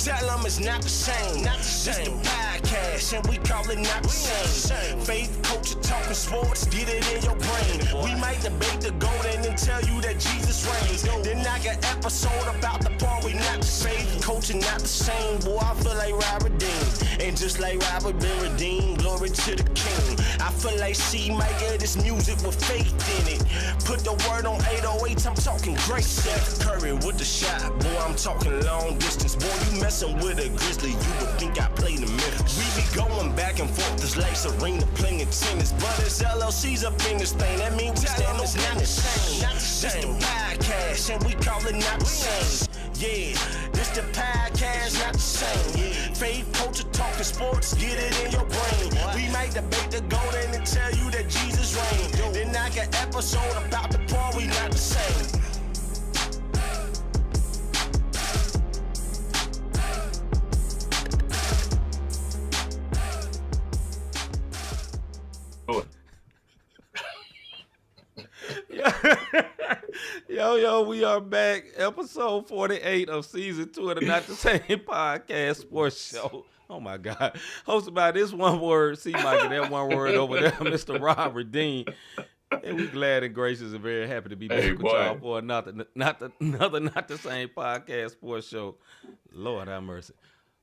Tell them it's not the same. This the podcast, and we call it not the same. Faith, culture, talking sports, get it in your brain. We might debate the golden and tell you that Jesus reigns. Then I got episode about the part we not the same. Culture not the same. Boy, I feel like Robert Dean. And just like Robert been redeemed, glory to the King. I feel like C-Micah, this music with faith in it. Put the word on 808, I'm talking great. Steph Curry with the shot. Boy, I'm talking long distance. Boy, you messing with a Grizzly, you would think I played in Memphis. We be going back and forth, this like Serena playing tennis. But it's LLC's up in this thing, that means we stand it's not the same. This the podcast, and we call it not the same. Yeah, this the podcast, not the same. Faith, culture, talking sports, get it in your brain. We might debate the golden and tell you that Jesus reigned. Then I got episode about the part we not the same. Yo, we are back. Episode 48 of season 2 of the Not the Same Podcast Sports Show. Oh, my God. Hosted by this one word, C-Micah, that one word over there, Mr. Robert Dean. And we glad and gracious and very happy to be back with y'all for another Not the Same Podcast Sports Show. Lord have mercy.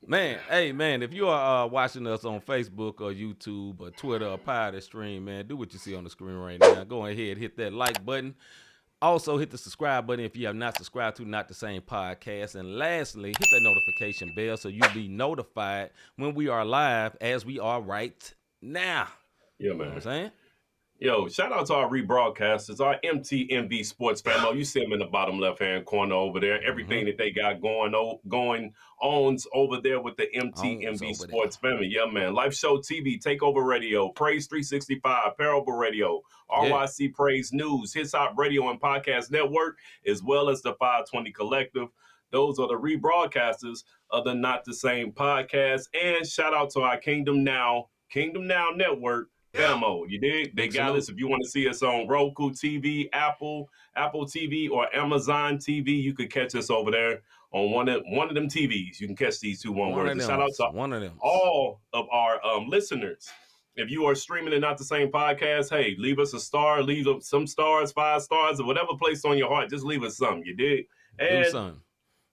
Man, hey, man, if you are watching us on Facebook or YouTube or Twitter or Pirate Stream, man, do what you see on the screen right now. Go ahead, hit that like button. Also, hit the subscribe button if you have not subscribed to Not the Same Podcast. And lastly, hit that notification bell so you'll be notified when we are live, as we are right now. Yeah, man. You know what I'm saying? Yo, shout out to our rebroadcasters, our MTMV Sports family. You see them in the bottom left-hand corner over there. Everything that they got going on over there with the MTMV Sports family. Yeah, man. Life Show TV, Takeover Radio, Praise 365, Parable Radio, RYC Praise News, Hits Hop Radio and Podcast Network, as well as the 520 Collective. Those are the rebroadcasters of the Not the Same Podcast. And shout out to our Kingdom Now Network. Famo, you dig? They got us. If you want to see us on Roku TV, Apple TV, or Amazon TV, you could catch us over there on one of them TVs. You can catch these two one words. Shout out to all of our listeners. If you are streaming and Not the Same Podcast, hey, leave us a star, leave some stars, 5 stars, or whatever place on your heart. Just leave us something. You dig? And do something.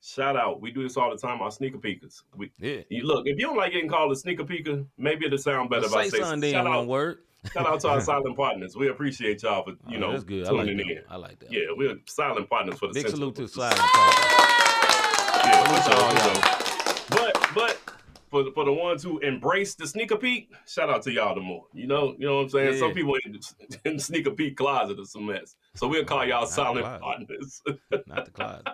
Shout out. We do this all the time, our sneaker peekers. You look, if you don't like getting called a sneaker peeker, maybe it'll sound better if I say something in one word. Shout out to our silent partners. We appreciate y'all for, that's good. tuning in. I like that. Yeah, we're silent partners for the big Central. salute to silent partners. Yeah, but for the ones who embrace the sneaker peek, shout out to y'all the more. You know what I'm saying? Yeah. Some people in the sneaker peek closet is a mess. So we'll call y'all silent partners. Not the closet.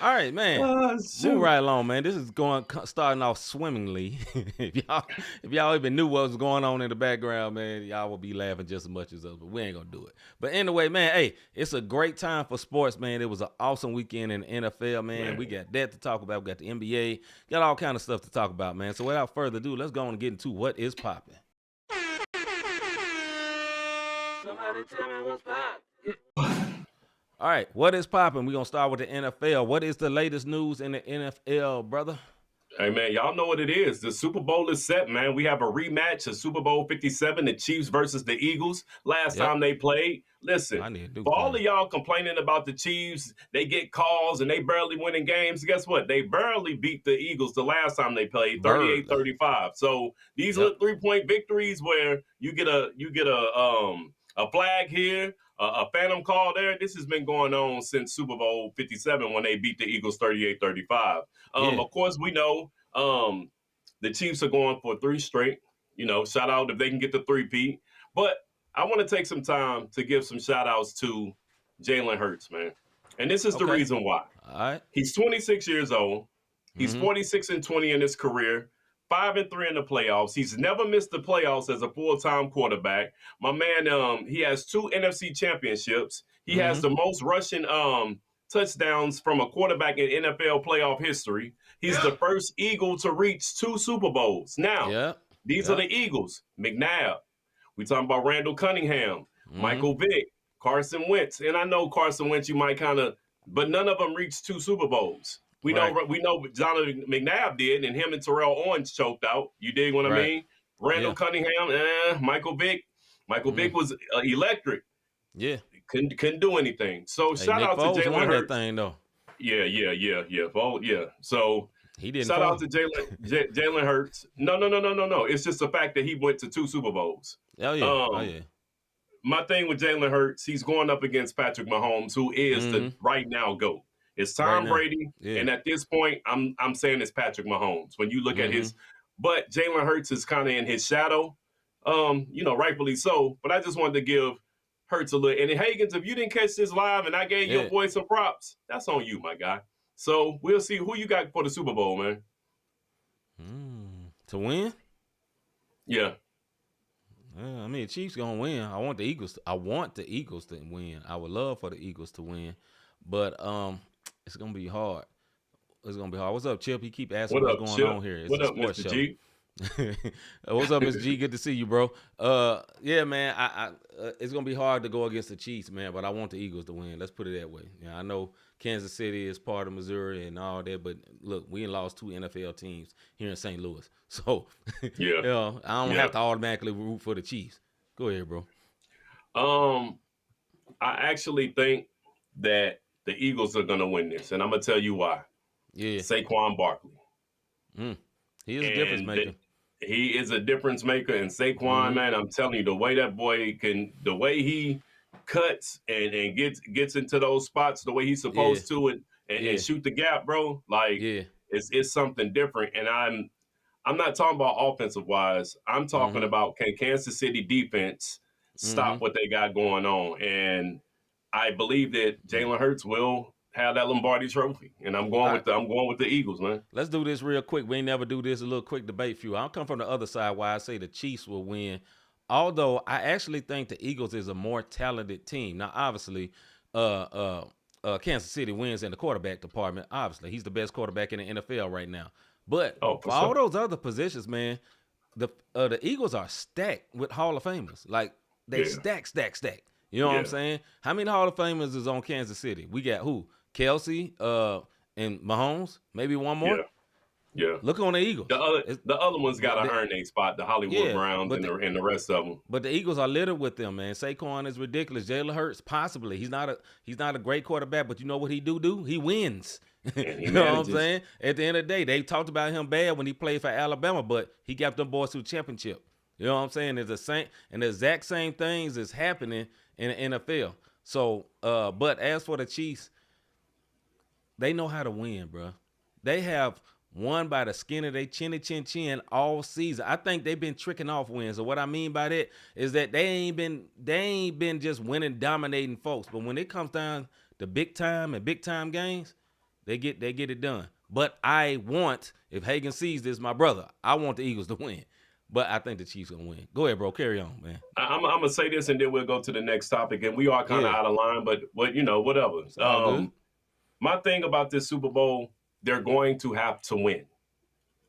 All right, man. Move right along, man. This is starting off swimmingly. if y'all even knew what was going on in the background, man, y'all will be laughing just as much as us, but we ain't gonna do it. But anyway, man, hey, it's a great time for sports, man. It was an awesome weekend in the NFL, man. We got that to talk about. We got the NBA, got all kind of stuff to talk about, man. So without further ado, let's go on and get into what is popping. Somebody tell me what's popping. All right, what is popping? We're going to start with the NFL. What is the latest news in the NFL, brother? Hey, man, y'all know what it is. The Super Bowl is set, man. We have a rematch of Super Bowl 57, the Chiefs versus the Eagles. Last time they played, listen, for all of y'all complaining about the Chiefs, they get calls and they barely winning games. Guess what? They barely beat the Eagles the last time they played, 38-35. So these are 3-point victories where you get a flag here, a phantom call there. This has been going on since Super Bowl 57 when they beat the Eagles 38-35. Of course, we know the Chiefs are going for 3 straight. Shout out if they can get the 3-peat. But I want to take some time to give some shout outs to Jalen Hurts, man. And this is the reason why. All right. He's 26 years old. He's 46-20 in his career. 5-3 in the playoffs. He's never missed the playoffs as a full-time quarterback. My man, he has 2 NFC championships. He has the most rushing touchdowns from a quarterback in NFL playoff history. He's the first Eagle to reach 2 Super Bowls. Now, these are the Eagles. McNabb. We talking about Randall Cunningham, Michael Vick, Carson Wentz. And I know Carson Wentz, you might but none of them reached 2 Super Bowls. We Right. know Jonathan McNabb did, and him and Terrell Owens choked out. You dig what I Right. mean? Randall Yeah. Cunningham, Michael Vick. Michael Vick was electric. Yeah. Couldn't do anything. So Hey, shout Nick out to Foles Jalen won that Hurts. thing though. Yeah. Oh, yeah. So He didn't shout out fall. to Jalen Hurts. No. It's just the fact that he went to 2 Super Bowls. Oh yeah. Oh yeah. My thing with Jalen Hurts, he's going up against Patrick Mahomes, who is the right now GOAT. It's Right Tom now. Brady, Yeah. and at this point, I'm saying it's Patrick Mahomes. When you look at but Jalen Hurts is kind of in his shadow, rightfully so. But I just wanted to give Hurts a little. And Higgins, if you didn't catch this live and I gave your boy some props, that's on you, my guy. So we'll see who you got for the Super Bowl, man. To win? Yeah. I mean, the Chiefs gonna win. I want the Eagles to win. I would love for the Eagles to win, but it's gonna be hard. It's gonna be hard. What's up, Chip? He keep asking what's going on here. It's what a up, sports Mr. show. G? What's up, Mr. G? Good to see you, bro. Yeah, man. I it's gonna be hard to go against the Chiefs, man. But I want the Eagles to win. Let's put it that way. Yeah, I know Kansas City is part of Missouri and all that, but look, we lost 2 NFL teams here in St. Louis, so yeah, I don't have to automatically root for the Chiefs. Go ahead, bro. I actually think that the Eagles are gonna win this, and I'm gonna tell you why. Yeah, Saquon Barkley. He is a difference maker. He is a difference maker, and Saquon, man, I'm telling you, the way that boy the way he cuts and gets into those spots the way he's supposed to, and shoot the gap, bro. Like, it's something different. And I'm not talking about offensive wise. I'm talking about, can Kansas City defense stop what they got going on? And I believe that Jalen Hurts will have that Lombardi trophy, and I'm going with the Eagles, man. Let's do this real quick. We ain't never do this. A little quick debate for you. I'll come from the other side why I say the Chiefs will win. Although I actually think the Eagles is a more talented team. Now, obviously, Kansas City wins in the quarterback department. Obviously, he's the best quarterback in the NFL right now. But for all those other positions, man, the Eagles are stacked with Hall of Famers. Like, they stack. You know what I'm saying? How many Hall of Famers is on Kansas City? We got who? Kelsey, and Mahomes, maybe one more. Yeah. Look on the Eagles. The other ones got to earn their spot. The Hollywood Browns and the rest of them. But the Eagles are littered with them, man. Saquon is ridiculous. Jalen Hurts, possibly. He's not a great quarterback, but you know what he do? He wins. You know what I'm saying? At the end of the day, they talked about him bad when he played for Alabama, but he got them boys to a championship. You know what I'm saying? It's the exact same things is happening in the NFL. So, but as for the Chiefs, they know how to win, bro. They have won by the skin of their chin all season. I think they've been tricking off wins. So what I mean by that is that they ain't been just winning, dominating folks. But when it comes down to big time games, they get it done. But I want, if Hagan sees this, my brother, I want the Eagles to win. But I think the Chiefs gonna win. Go ahead, bro. Carry on, man. I'm gonna say this, and then we'll go to the next topic. And we are kind of out of line, but whatever. It's all good. My thing about this Super Bowl, they're going to have to win.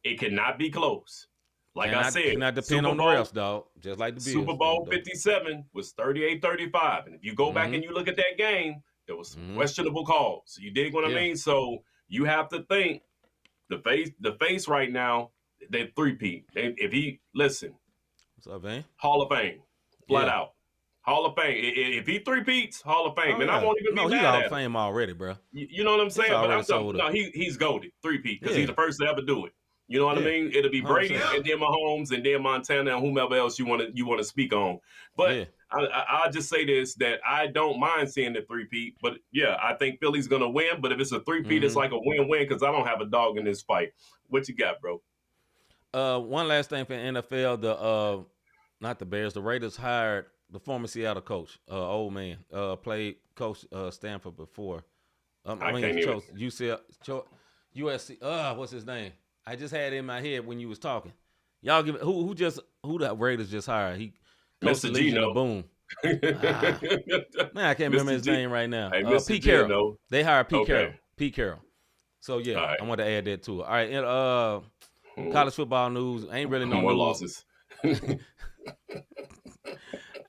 It cannot be close. Like I said, cannot depend on the refs, dog. Just like the Bills. Super Bowl 57 was 38-35. And if you go back and you look at that game, there was some questionable calls. You dig what I mean? So you have to think the face right now, they three-peat. Listen. What's up, man? Hall of Fame. Flat out. Hall of Fame. If he three-peats, Hall of Fame. And I won't even be mad at him. He's Hall of Fame already, bro. You know what I'm saying? But I'm talking, he's goated. Three-peat. Because he's the first to ever do it. You know what I mean? It'll be Brady and then Mahomes and then Montana and whomever else you want to speak on. But I'll just say this, that I don't mind seeing the three-peat. But, I think Philly's going to win. But if it's a three-peat, it's like a win-win because I don't have a dog in this fight. What you got, bro? One last thing for NFL, not the Bears, the Raiders hired the former Seattle coach, old man, played coach Stanford before. USC. What's his name? I just had it in my head when you was talking. Y'all give it, who the Raiders just hired? He Mr. Gino. Boom. Man, I can't remember his name right now. Hey, Pete Carroll. They hired Pete Carroll. Okay. Pete Carroll. So right. I want to add that to it. All right, and, college football news ain't really no more news. losses.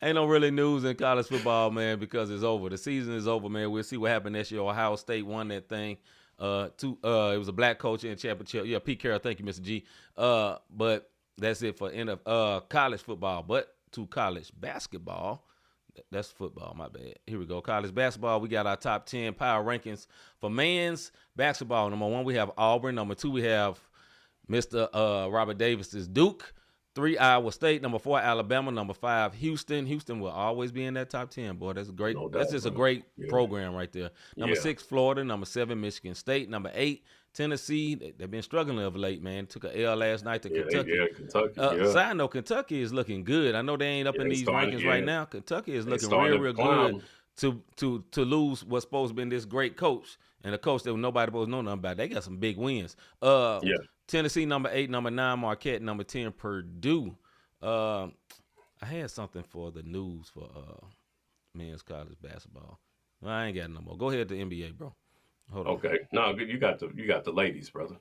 Ain't no really news in college football, man, because it's over. The season is over, man. We'll see what happens next year. Ohio State won that thing. It was a black coach in championship. Yeah, Pete Carroll. Thank you, Mr. G. But that's it for college football. But to college basketball, that's football. My bad. Here we go. College basketball. We got our top 10 power rankings for men's basketball. Number 1, we have Auburn. Number 2, we have Mr. Robert Davis's Duke. 3, Iowa State. Number 4, Alabama. Number 5, Houston. Houston will always be in that top 10, boy. That's great. No doubt, that's just a great program right there. Number 6, Florida. Number 7, Michigan State. Number 8, Tennessee. They've been struggling of late, man. Took an L last night to Kentucky. Kentucky. Side note, Kentucky is looking good. I know they ain't up in these rankings right now. Kentucky is looking real good to lose what's supposed to be this great coach and a coach that nobody supposed to know nothing about. They got some big wins. Tennessee, number 8, number 9, Marquette, number 10, Purdue. I had something for the news for men's college basketball. Well, I ain't got no more. Go ahead to NBA, bro. Hold on. Okay. No, you got the ladies, brother.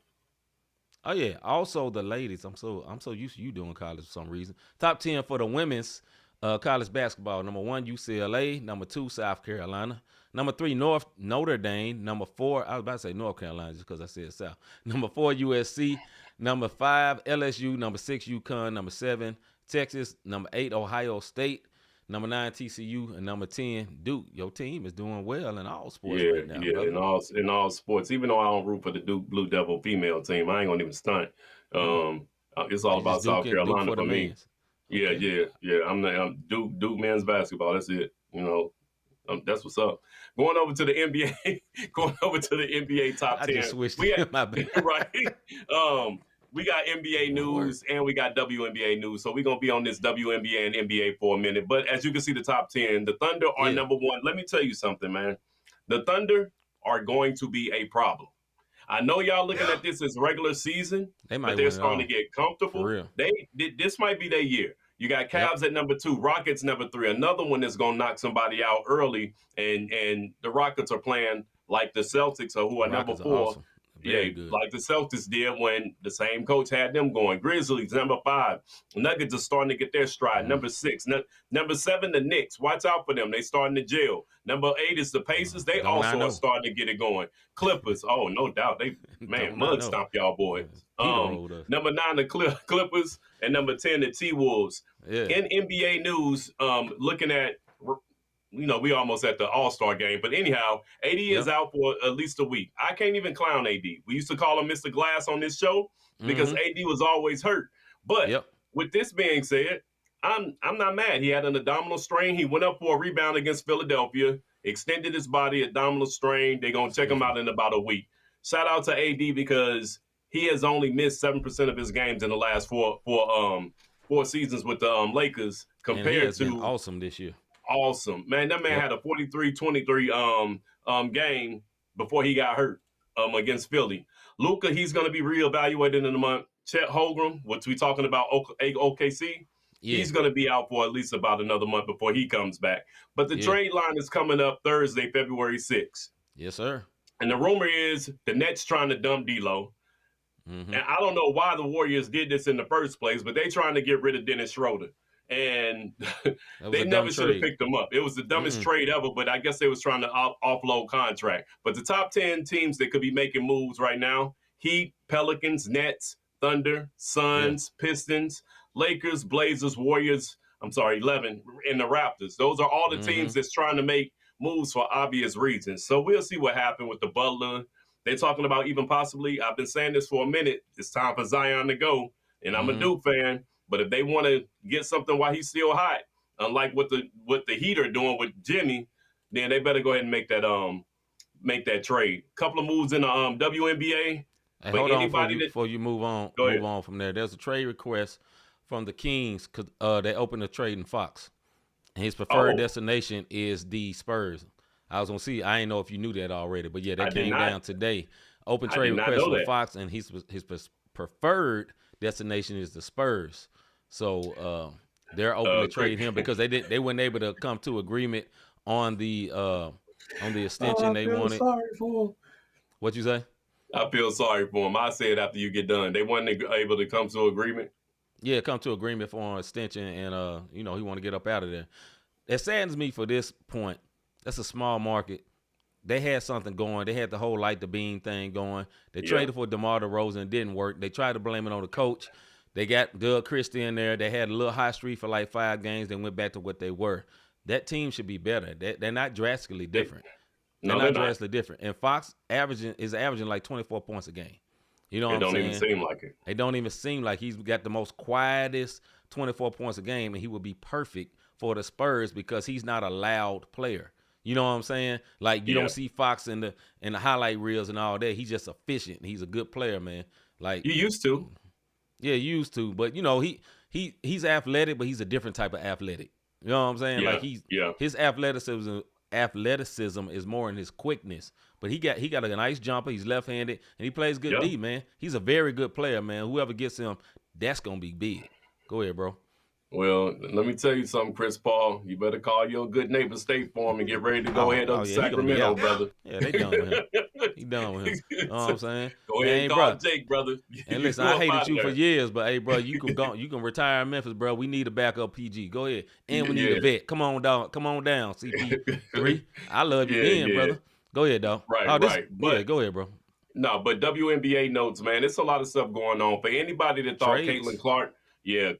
Oh yeah. Also the ladies. I'm so used to you doing college for some reason. Top 10 for the women's college basketball. Number 1, UCLA. Number 2, South Carolina. Number 3, Notre Dame. Number 4, I was about to say North Carolina just because I said South. Number 4, USC. Number 5, LSU. Number 6, UConn. Number 7, Texas. Number 8, Ohio State. Number 9, TCU, and number 10, Duke. Your team is doing well in all sports right now. Yeah, brother. in all sports. Even though I don't root for the Duke Blue Devil female team, I ain't gonna even stunt. It's all about South Carolina for me. Okay. Yeah. I'm Duke men's basketball. That's it. That's what's up. Going over to the NBA. Going over to the NBA top 10. I just switched my bad. Right. We got NBA news and we got WNBA news. So we're going to be on this WNBA and NBA for a minute. But as you can see, the top 10, the Thunder are number 1. Let me tell you something, man. The Thunder are going to be a problem. I know y'all looking at this as regular season, but they're starting to get comfortable. For real. This might be their year. You got Cavs at number 2, Rockets number 3. Another one that's going to knock somebody out early. And the Rockets are playing like the Celtics, who are number 4. Awesome. Good. Like the Celtics did when the same coach had them going. Grizzlies, number 5. Nuggets are starting to get their stride. Number 6. Number 7, the Knicks. Watch out for them. They starting to gel. Number 8 is the Pacers. They also are starting to get it going. Clippers. Oh, no doubt. They mud stomp y'all boys. Number 9, the Clippers. And number 10, the T-Wolves. Yeah. In NBA news, looking at we almost at the All-Star game. But anyhow, AD is out for at least a week. I can't even clown AD. We used to call him Mr. Glass on this show because AD was always hurt. But with this being said, I'm not mad. He had an abdominal strain. He went up for a rebound against Philadelphia, extended his body, abdominal strain. They're going to check him out in about a week. Shout out to AD because he has only missed 7% of his games in the last four seasons with the Lakers compared to been awesome this year. Awesome. Man, that man had a 43-23 game before he got hurt against Philly. Luka, he's going to be reevaluated in a month. Chet Holmgren, what we talking about, OKC, he's going to be out for at least about another month before he comes back. But the trade line is coming up Thursday, February 6th. Yes, sir. And the rumor is the Nets trying to dump D'Lo. And I don't know why the Warriors did this in the first place, but they trying to get rid of Dennis Schroeder. And they never should have picked him up. It was the dumbest trade ever, but I guess they was trying to offload contract. But the top 10 teams that could be making moves right now, Heat, Pelicans, Nets, Thunder, Suns, Pistons, Lakers, Blazers, Warriors, 11, and the Raptors. Those are all the teams that's trying to make moves for obvious reasons. So we'll see what happened with the Butler. They're talking about even possibly, I've been saying this for a minute, it's time for Zion to go. And I'm a Duke fan. But if they want to get something while he's still hot, unlike what the Heat are doing with Jimmy, then they better go ahead and make that trade. Couple of moves in the WNBA. Hey, hold on before you move on from there. There's a trade request from the Kings because they opened a trade in Fox. And his preferred destination is the Spurs. I was going to see. I didn't know if you knew that already. But, yeah, that came down today. Open trade request from Fox, and his preferred destination is the Spurs. So they're open to trade him because they weren't able to come to agreement on the extension they wanted. Sorry for him. What you say? I feel sorry for him. I said after you get done, they weren't able to come to agreement. Yeah, come to agreement for an extension, and he want to get up out of there. It saddens me for this point. That's a small market. they had something going. They had the whole light the beam thing going. They traded for DeMar DeRozan. It didn't work. They tried to blame it on the coach. They got Doug Christie in there. They had a little hot streak for like 5 games. They went back to what they were. That team should be better. They're not drastically different. They're not drastically different. And Fox is averaging like 24 points a game. You know what I'm saying? It don't even seem like it. It don't even seem like he's got the most quietest 24 points a game, and he would be perfect for the Spurs because he's not a loud player. You know what I'm saying? Like you don't see Fox in the highlight reels and all that. He's just efficient. He's a good player, man. Like you used to. Yeah, used to. But you know, he's athletic, but he's a different type of athletic. You know what I'm saying? Yeah, like his athleticism is more in his quickness. But he got a nice jumper. He's left-handed, and he plays good D, man. He's a very good player, man. Whoever gets him, that's gonna be big. Go ahead, bro. Well, let me tell you something, Chris Paul. You better call your good neighbor State Farm and get ready to go ahead up to Sacramento, brother. Yeah, they done with him. He done with him. You know what I'm saying? Go ahead and call Jake, brother. And listen, I hated you for years, but hey, bro, you can retire in Memphis, bro. We need a backup PG. Go ahead. And we need a vet. Come on down, CP3. I love you then, brother. Go ahead, dog. Right. But go ahead, bro. No, but WNBA notes, man. It's a lot of stuff going on. For anybody that thought Caitlin Clark,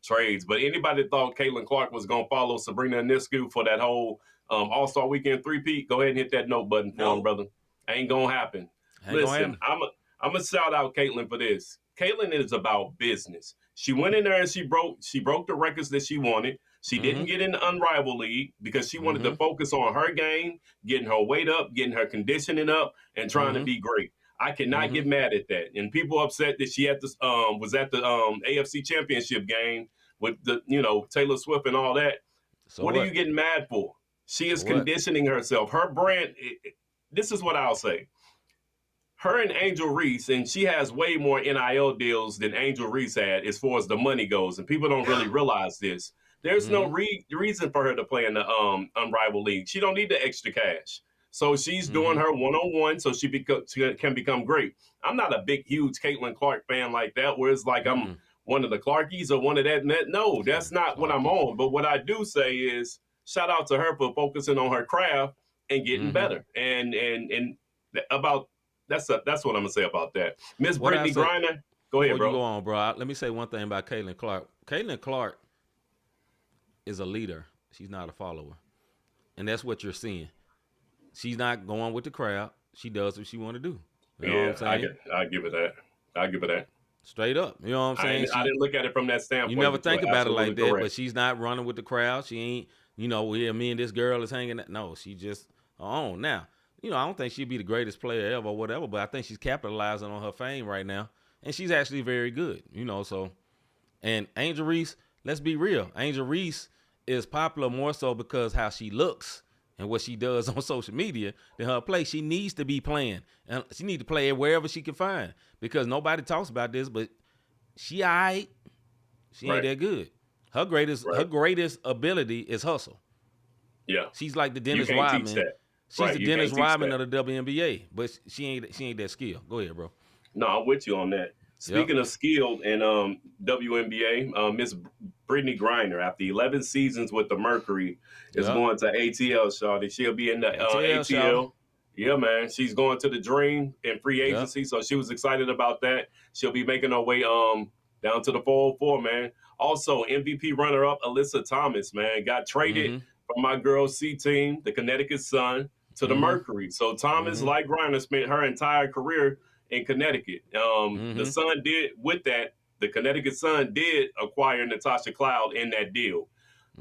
trades. But anybody that thought Caitlin Clark was going to follow Sabrina Ionescu for that whole All-Star Weekend three-peat, go ahead and hit that note button for him, brother. Ain't going to happen. Listen, I'm going to shout out Caitlin for this. Caitlin is about business. She went in there and she broke the records that she wanted. She didn't get in the Unrivaled League because she wanted to focus on her game, getting her weight up, getting her conditioning up, and trying to be great. I cannot get mad at that. And people upset that she was at the AFC Championship game with the Taylor Swift and all that. So what are you getting mad for? She is conditioning herself. Her brand. This is what I'll say. Her and Angel Reese, and she has way more NIL deals than Angel Reese had as far as the money goes, and people don't really realize this. There's no reason for her to play in the Unrivaled League. She don't need the extra cash. So she's doing her one-on-one so she can become great. I'm not a big, huge Caitlin Clark fan like that, where it's like I'm one of the Clarkies or one of that. No, that's not what I'm on. But what I do say is shout out to her for focusing on her craft and getting better. And about that's what I'm gonna say about that. Miss Brittany Griner, go ahead, bro. You go on, bro. Let me say one thing about Caitlin Clark. Caitlin Clark is a leader. She's not a follower, and that's what you're seeing. She's not going with the crowd. She does what she want to do. You know what I'm saying? I give it that. Straight up. You know what I'm saying? I didn't look at it from that standpoint. You never think about it like that, correct. but she's not running with the crowd. She ain't, me and this girl is hanging. No, she just on. Now, I don't think she'd be the greatest player ever or whatever, but I think she's capitalizing on her fame right now. And she's actually very good, so. And Angel Reese, let's be real. Angel Reese is popular more so because how she looks and what she does on social media than her play. She needs to be playing. And she needs to play wherever she can find because nobody talks about this, but she all right. She ain't that good. Her greatest ability is hustle. Yeah. She's like the Dennis Rodman. She's the Dennis Rodman of the WNBA, but she ain't that skilled. Go ahead, bro. No, I'm with you on that. Speaking of skilled in WNBA, Miss Brittany Griner, after 11 seasons with the Mercury, is going to ATL, shawty. She'll be in the ATL. Yeah, man. She's going to the Dream in free agency, so she was excited about that. She'll be making her way down to the 404, man. Also, MVP runner-up Alyssa Thomas, man, got traded from my girls' C team, the Connecticut Sun, to the Mercury. So Thomas, like Griner, spent her entire career in Connecticut. The Sun did with that. The Connecticut Sun did acquire Natasha Cloud in that deal.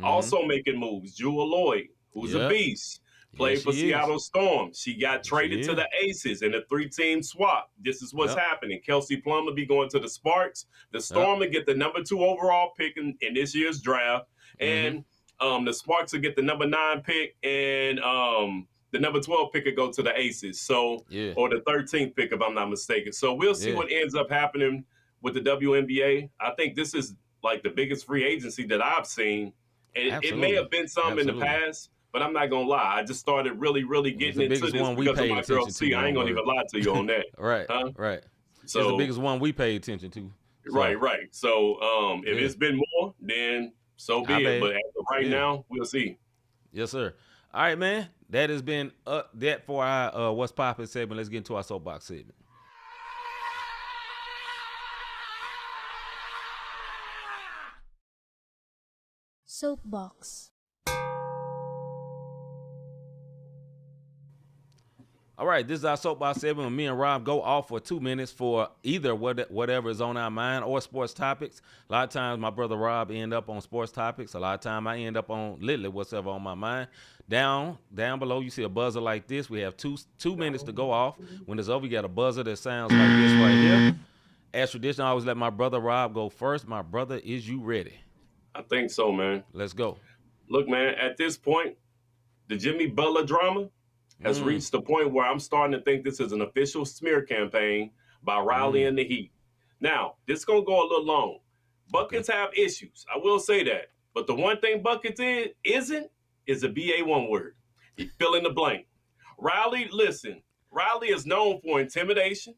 Also making moves. Jewel Lloyd, who's a beast, played for Seattle Storm. She got traded to the Aces in a 3-team swap. This is what's happening. Kelsey Plum will be going to the Sparks. The Storm will get the number 2 overall pick in this year's draft. And the Sparks will get the number 9 pick and the number 12 pick will go to the Aces. So, or the 13th pick, if I'm not mistaken. So we'll see what ends up happening with the WNBA. I think this is like the biggest free agency that I've seen. And it may have been some in the past, but I'm not going to lie. I just started really getting into this because of my girl C. I ain't going to even lie to you on that. Right. So it's the biggest one we pay attention to. So. Right. So if it's been more, then so be it. But as of right now, we'll see. Yes, sir. All right, man. That has been that for our What's Poppin' segment. Let's get into our Soapbox segment. Soapbox. All right, this is our Soapbox segment when me and Rob go off for 2 minutes for either whatever is on our mind or sports topics. A lot of times my brother Rob end up on sports topics. A lot of time I end up on literally whatever on my mind. Down below, you see a buzzer like this. We have two minutes to go off. When it's over, you got a buzzer that sounds like this right here. As tradition, I always let my brother Rob go first. My brother, is you ready? I think so, man. Let's go. Look, man, at this point, the Jimmy Butler drama has reached the point where I'm starting to think this is an official smear campaign by Riley and the Heat. Now, this is going to go a little long. Buckets have issues. I will say that. But the one thing Buckets isn't is a BA1 word. He fill in the blank. Riley, listen, Riley is known for intimidation.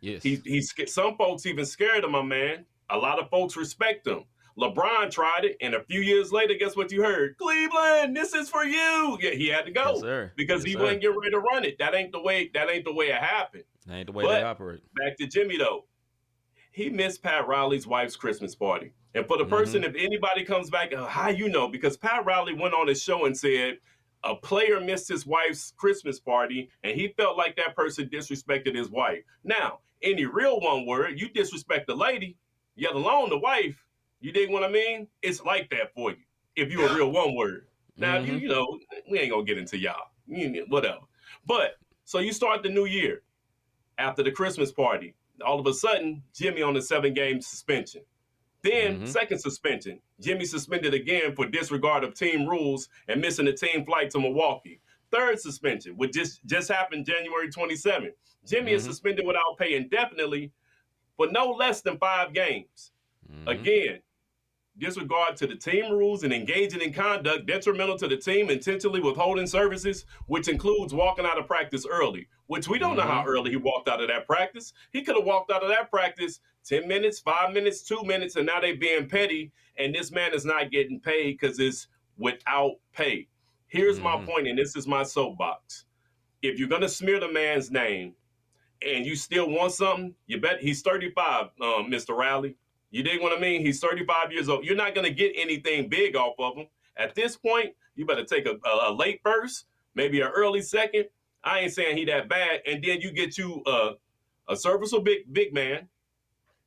Yes. He's some folks even scared of my man. A lot of folks respect him. LeBron tried it, and a few years later, guess what you heard? Cleveland, this is for you. Yeah, he had to go because he wouldn't get ready to run it. That ain't the way it happened. That ain't the way they operate. Back to Jimmy though. He missed Pat Riley's wife's Christmas party. And for the person, if anybody comes back, how you know? Because Pat Riley went on his show and said a player missed his wife's Christmas party, and he felt like that person disrespected his wife. Now, any real one word, you disrespect the lady, yet alone the wife. You dig what I mean? It's like that for you. If you're a real one word. Now, you know, we ain't gonna get into y'all. Whatever. But so you start the new year after the Christmas party. All of a sudden, Jimmy on a 7-game suspension. Then second suspension, Jimmy suspended again for disregard of team rules and missing a team flight to Milwaukee. Third suspension, which just happened January 27th. Jimmy is suspended without pay indefinitely for no less than 5 games. Again, disregard to the team rules and engaging in conduct detrimental to the team, intentionally withholding services, which includes walking out of practice early, which we don't know how early he walked out of that practice. He could have walked out of that practice 10 minutes, 5 minutes, 2 minutes, and now they being petty, and this man is not getting paid because it's without pay. Here's my point, and this is my soapbox. If you're going to smear the man's name and you still want something, you bet he's 35, Mr. Riley. You dig what I mean? He's 35 years old. You're not going to get anything big off of him. At this point, you better take a late first, maybe an early second. I ain't saying he that bad. And then you get you a serviceable big man,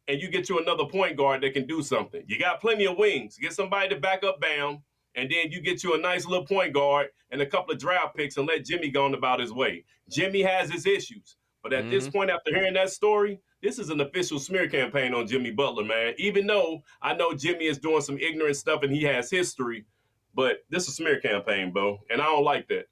and you get you another point guard that can do something. You got plenty of wings. Get somebody to back up Bam, and then you get you a nice little point guard and a couple of draft picks and let Jimmy go on about his way. Jimmy has his issues. But at this point, after hearing that story, this is an official smear campaign on Jimmy Butler, man. Even though I know Jimmy is doing some ignorant stuff and he has history, but this is a smear campaign, bro, and I don't like that.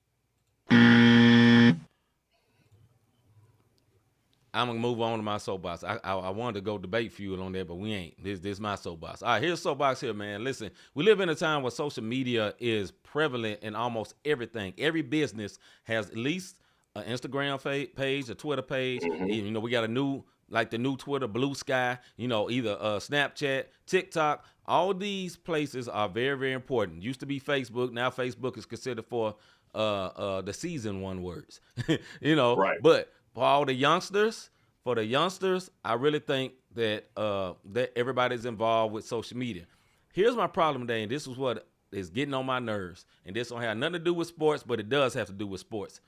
I'm going to move on to my soapbox. I wanted to go debate fuel on that, but we ain't. This is my soapbox. All right, here's soapbox here, man. Listen, we live in a time where social media is prevalent in almost everything. Every business has at least an Instagram page, a Twitter page. You know, we got a new, like the new Twitter, Blue Sky, you know, either Snapchat, TikTok. All these places are very, very important. Used to be Facebook. Now Facebook is considered for the season one words, you know. Right. But for all the youngsters, I really think that that everybody's involved with social media. Here's my problem today, and this is what is getting on my nerves. And this don't have nothing to do with sports, but it does have to do with sports.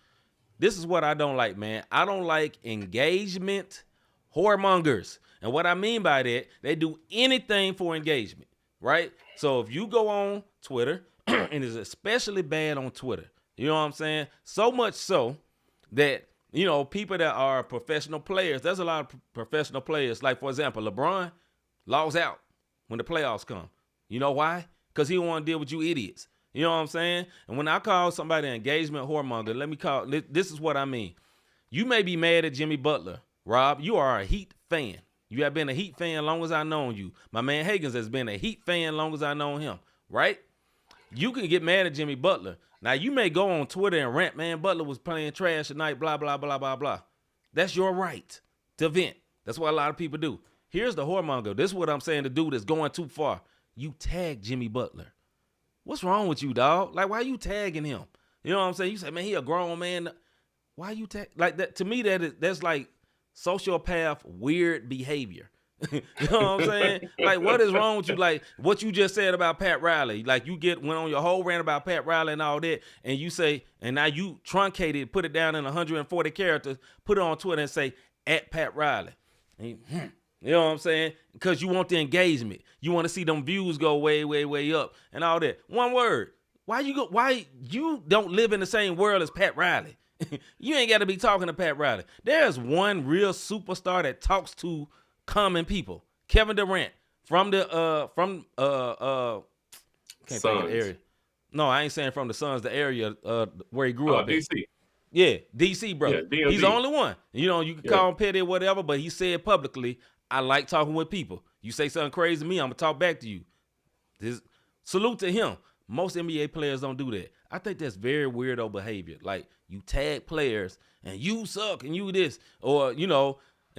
This is what I don't like, man. I don't like engagement whoremongers. And what I mean by that, they do anything for engagement, right? So if you go on Twitter, and it's especially bad on Twitter, you know what I'm saying? So much so that, you know, people that are professional players, there's a lot of professional players. Like, for example, LeBron logs out when the playoffs come. You know why? Because he don't want to deal with you idiots. You know what I'm saying? And when I call somebody an engagement whoremonger, this is what I mean. You may be mad at Jimmy Butler, Rob. You are a Heat fan. You have been a Heat fan long as I've known you. My man Higgins has been a Heat fan long as I've known him, right? You can get mad at Jimmy Butler. Now, you may go on Twitter and rant, man, Butler was playing trash tonight, blah, blah, blah, blah, blah. That's your right to vent. That's what a lot of people do. Here's the whoremonger. This is what I'm saying, the dude that's going too far. You tag Jimmy Butler. What's wrong with you, dog? Like, why you tagging him? You know what I'm saying? You say, man, he a grown man. Why you like that? To me, that's like sociopath weird behavior. You know what I'm saying? Like, what is wrong with you? Like, what you just said about Pat Riley. Like, you went on your whole rant about Pat Riley and all that, and you say, and now you truncate it, put it down in 140 characters, put it on Twitter and say, at Pat Riley. And you know what I'm saying? Because you want the engagement. You want to see them views go way, way, way up and all that. One word. Why you don't live in the same world as Pat Riley? You ain't got to be talking to Pat Riley. There's one real superstar that talks to common people. Kevin Durant from the can't think of the area. No, I ain't saying from the Suns, the area where he grew up. DC. Yeah, DC, brother. Yeah, he's the only one. You know, you can call him petty or whatever, but he said publicly, I like talking with people. You say something crazy to me, I'm gonna talk back to you. Salute to him. Most NBA players don't do that. I think that's very weirdo behavior. Like, you tag players and you suck and you this, or and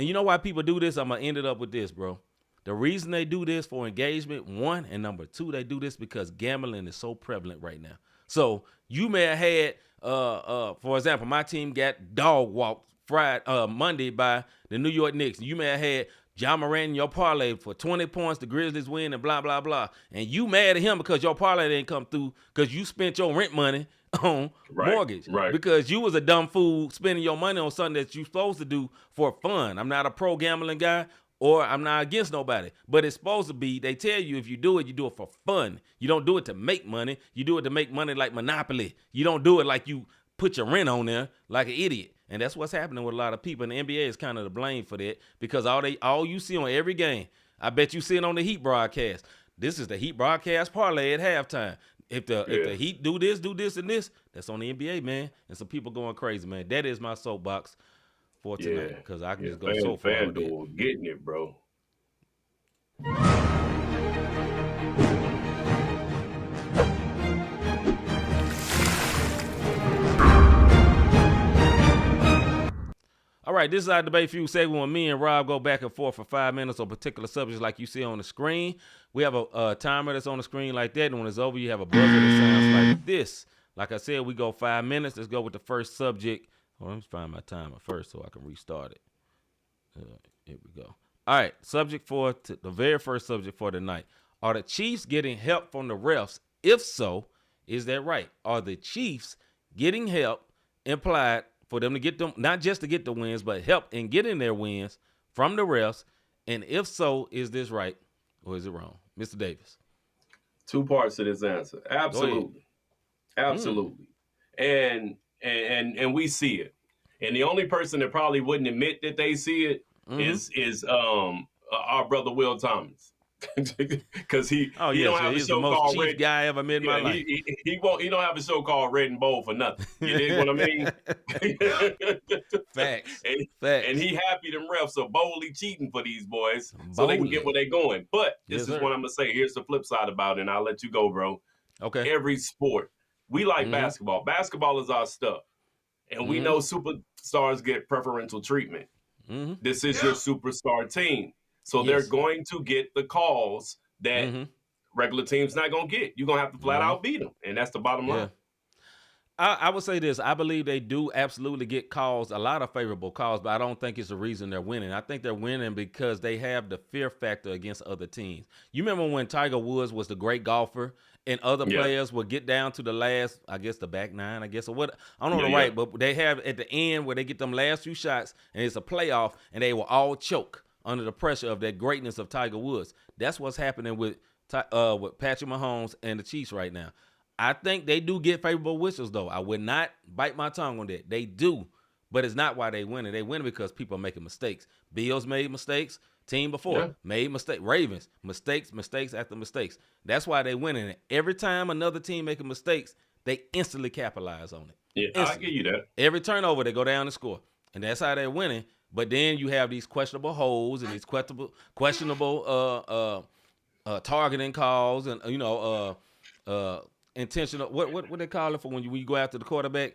you know why people do this? I'm gonna end it up with this, bro. The reason they do this for engagement, one, and number two, they do this because gambling is so prevalent right now. So you may have had, for example, my team got dog walked Monday by the New York Knicks. You may have had John Morant in your parlay for 20 points, the Grizzlies win, and blah, blah, blah. And you mad at him because your parlay didn't come through because you spent your rent money on mortgage. Right. Because you was a dumb fool spending your money on something that you supposed to do for fun. I'm not a pro gambling guy, or I'm not against nobody. But it's supposed to be, they tell you if you do it for fun. You don't do it to make money. You do it to make money like Monopoly. You don't do it like you put your rent on there like an idiot. And that's what's happening with a lot of people. And the NBA is kind of to blame for that because all you see on every game, I bet you see it on the Heat broadcast. This is the Heat broadcast parlay at halftime. If the Heat do this, and this, that's on the NBA, man. And some people going crazy, man. That is my soapbox for tonight because I can just go so far. FanDuel getting it, bro. All right, this is our debate feud segment when me and Rob go back and forth for 5 minutes on particular subjects like you see on the screen. We have a timer that's on the screen like that, and when it's over, you have a buzzer that sounds like this. Like I said, we go 5 minutes. Let's go with the first subject. Well, let me find my timer first so I can restart it. Here we go. All right, the very first subject for tonight. Are the Chiefs getting help from the refs? If so, is that right? Are the Chiefs getting help implied for them to get them, not just to get the wins, but help in getting their wins from the refs? And if so, is this right or is it wrong? Mr. Davis. Two parts to this answer. Absolutely. Absolutely. And we see it. And the only person that probably wouldn't admit that they see it is our brother Will Thomas. Because he don't have a show called Chief Red guy I ever met in my life. He don't have a show called Red and Bold for nothing. You dig what I mean? Facts. And he happy them refs are boldly cheating for these boys so they can get where they going. But this is what I'm gonna say. Here's the flip side about it, and I'll let you go, bro. Okay. Every sport. We like basketball. Basketball is our stuff. And we know superstars get preferential treatment. This is your superstar team. So they're going to get the calls that regular teams not going to get. You're going to have to flat out beat them. And that's the bottom line. I would say this. I believe they do absolutely get calls, a lot of favorable calls, but I don't think it's the reason they're winning. I think they're winning because they have the fear factor against other teams. You remember when Tiger Woods was the great golfer and other players would get down to the last, I guess the back nine, or what, I don't know right, but they have at the end where they get them last few shots and it's a playoff and they will all choke under the pressure of that greatness of Tiger Woods. That's what's happening with Patrick Mahomes and the Chiefs right now. I think they do get favorable whistles, though. I would not bite my tongue on that. They do, but it's not why they win. They win because people are making mistakes. Bills made mistakes. Team before made mistakes. Ravens, mistakes after mistakes. That's why they win. And every time another team making mistakes, they instantly capitalize on it. Yeah, I give you that. Every turnover, they go down and score. And that's how they're winning. But then you have these questionable holds and these questionable targeting calls and intentional. What they call it for when you go after the quarterback?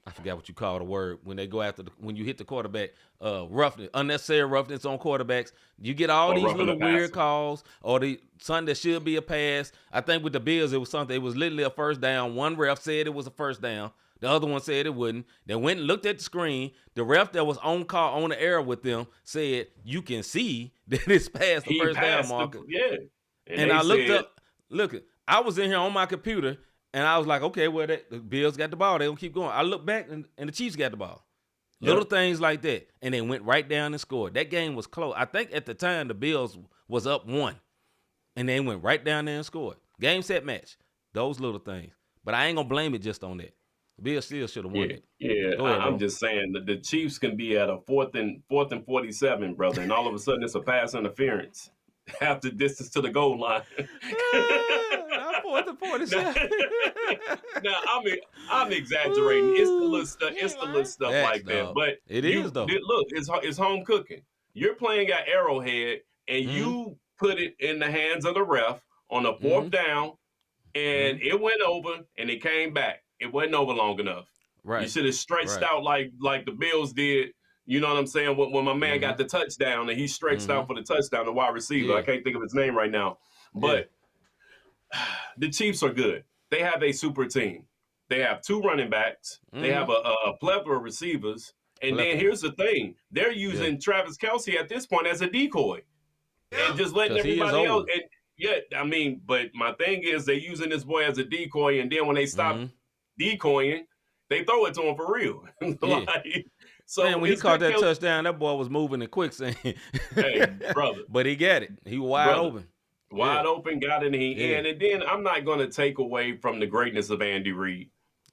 I forgot what you call the word when they go after when you hit the quarterback, roughness, unnecessary roughness on quarterbacks. You get all these roughing the little weird passer. calls, or something that should be a pass. I think with the Bills, it was something. It was literally a first down. One ref said it was a first down. The other one said it wouldn't. They went and looked at the screen. The ref that was on call on the air with them said you can see that it's past the He first down passed marker. And I they looked said, up. Look, I was in here on my computer. And I was like, okay, well, the Bills got the ball. They gonna keep going. I look back, and the Chiefs got the ball. Little things like that. And they went right down and scored. That game was close. I think at the time, the Bills was up 1. And they went right down there and scored. Game, set, match. Those little things. But I ain't gonna blame it just on that. The Bills still should have won it. Yeah, Go ahead, I'm bro. just saying that the Chiefs can be at a fourth and 47, brother, and all of a sudden it's a pass interference. Half the distance to the goal line. I'm 4th and 47. Now, I'm exaggerating. It's the little stuff. It's the little stuff Facts, like that. dog. But It is, though. Look, it's home cooking. You're playing at Arrowhead, and you put it in the hands of the ref on a 4th down, and it went over, and it came back. It wasn't over long enough. Right. You should have stretched out like the Bills did. You know what I'm saying? When my man got the touchdown, and he stretched out for the touchdown, the wide receiver. Yeah. I can't think of his name right now. But the Chiefs are good. They have a super team. They have 2 running backs. They have a plethora of receivers. And then here's the thing. They're using Travis Kelce at this point as a decoy. And just letting everybody else. And but my thing is they're using this boy as a decoy. And then when they stop decoying, they throw it to him for real. So man, when he caught that touchdown, that boy was moving in quicksand. Hey, brother. But he got it. He was wide open. Wide open, got it in. And then I'm not going to take away from the greatness of Andy Reid.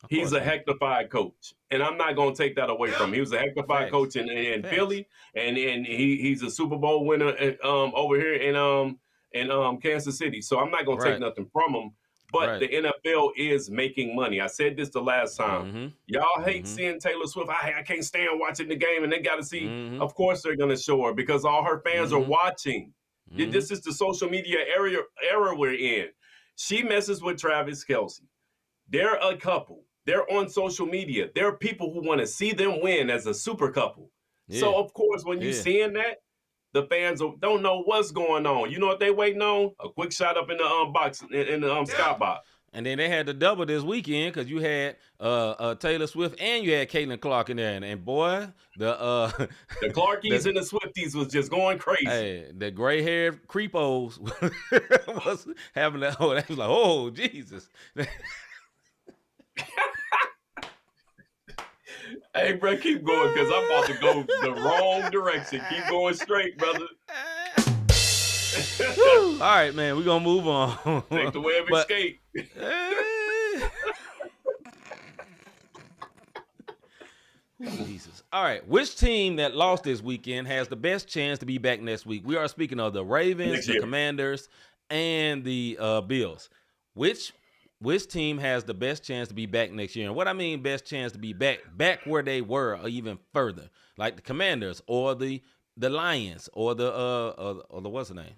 He's a hectified coach, and I'm not going to take that away from him. He was a hectified coach in Philly, and he's a Super Bowl winner over here in Kansas City. So I'm not going to take nothing from him. But the NFL is making money. I said this the last time. Y'all hate seeing Taylor Swift. I can't stand watching the game, and they got to see. Of course they're going to show her because all her fans are watching. This is the social media era we're in. She messes with Travis Kelce. They're a couple. They're on social media. There are people who want to see them win as a super couple. So, of course, when you're seeing that, the fans don't know what's going on. You know what they waiting on? A quick shot up in the box, in the skybox. And then they had the double this weekend because you had Taylor Swift and you had Caitlin Clark in there. And boy, the Clarkies and the Swifties was just going crazy. Hey, the gray-haired creepos was having that. Oh, they was like, oh, Jesus. Hey, bro, keep going because I'm about to go the wrong direction. Keep going straight, brother. All right, man, we're going to move on. Take the way of escape. Jesus. All right, which team that lost this weekend has the best chance to be back next week? We are speaking of the Ravens, the Commanders, and the Bills. Which team has the best chance to be back next year? And what I mean best chance to be back where they were or even further, like the Commanders or the Lions or the what's the name?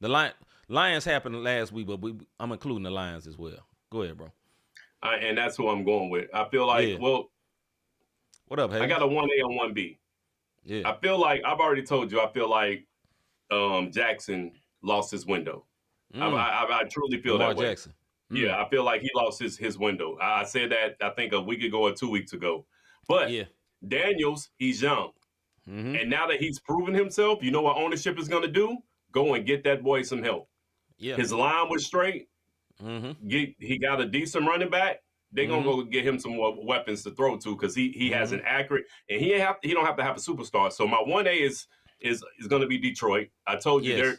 The Lions happened last week, but I'm including the Lions as well. Go ahead, bro. And that's who I'm going with. I feel like, what up, Hayes? I got a 1A and 1B. Yeah. I feel like, I've already told you, I feel like Jackson lost his window. I truly feel Lamar that way. Jackson. Yeah, I feel like he lost his window. I said that, I think, a week ago or 2 weeks ago. But Daniels, he's young. And now that he's proven himself, you know what ownership is going to do? Go and get that boy some help. Yeah. His line was straight. He got a decent running back. They're going to go get him some more weapons to throw to because he has an accurate, and he don't have to have a superstar. So my 1A is going to be Detroit. I told you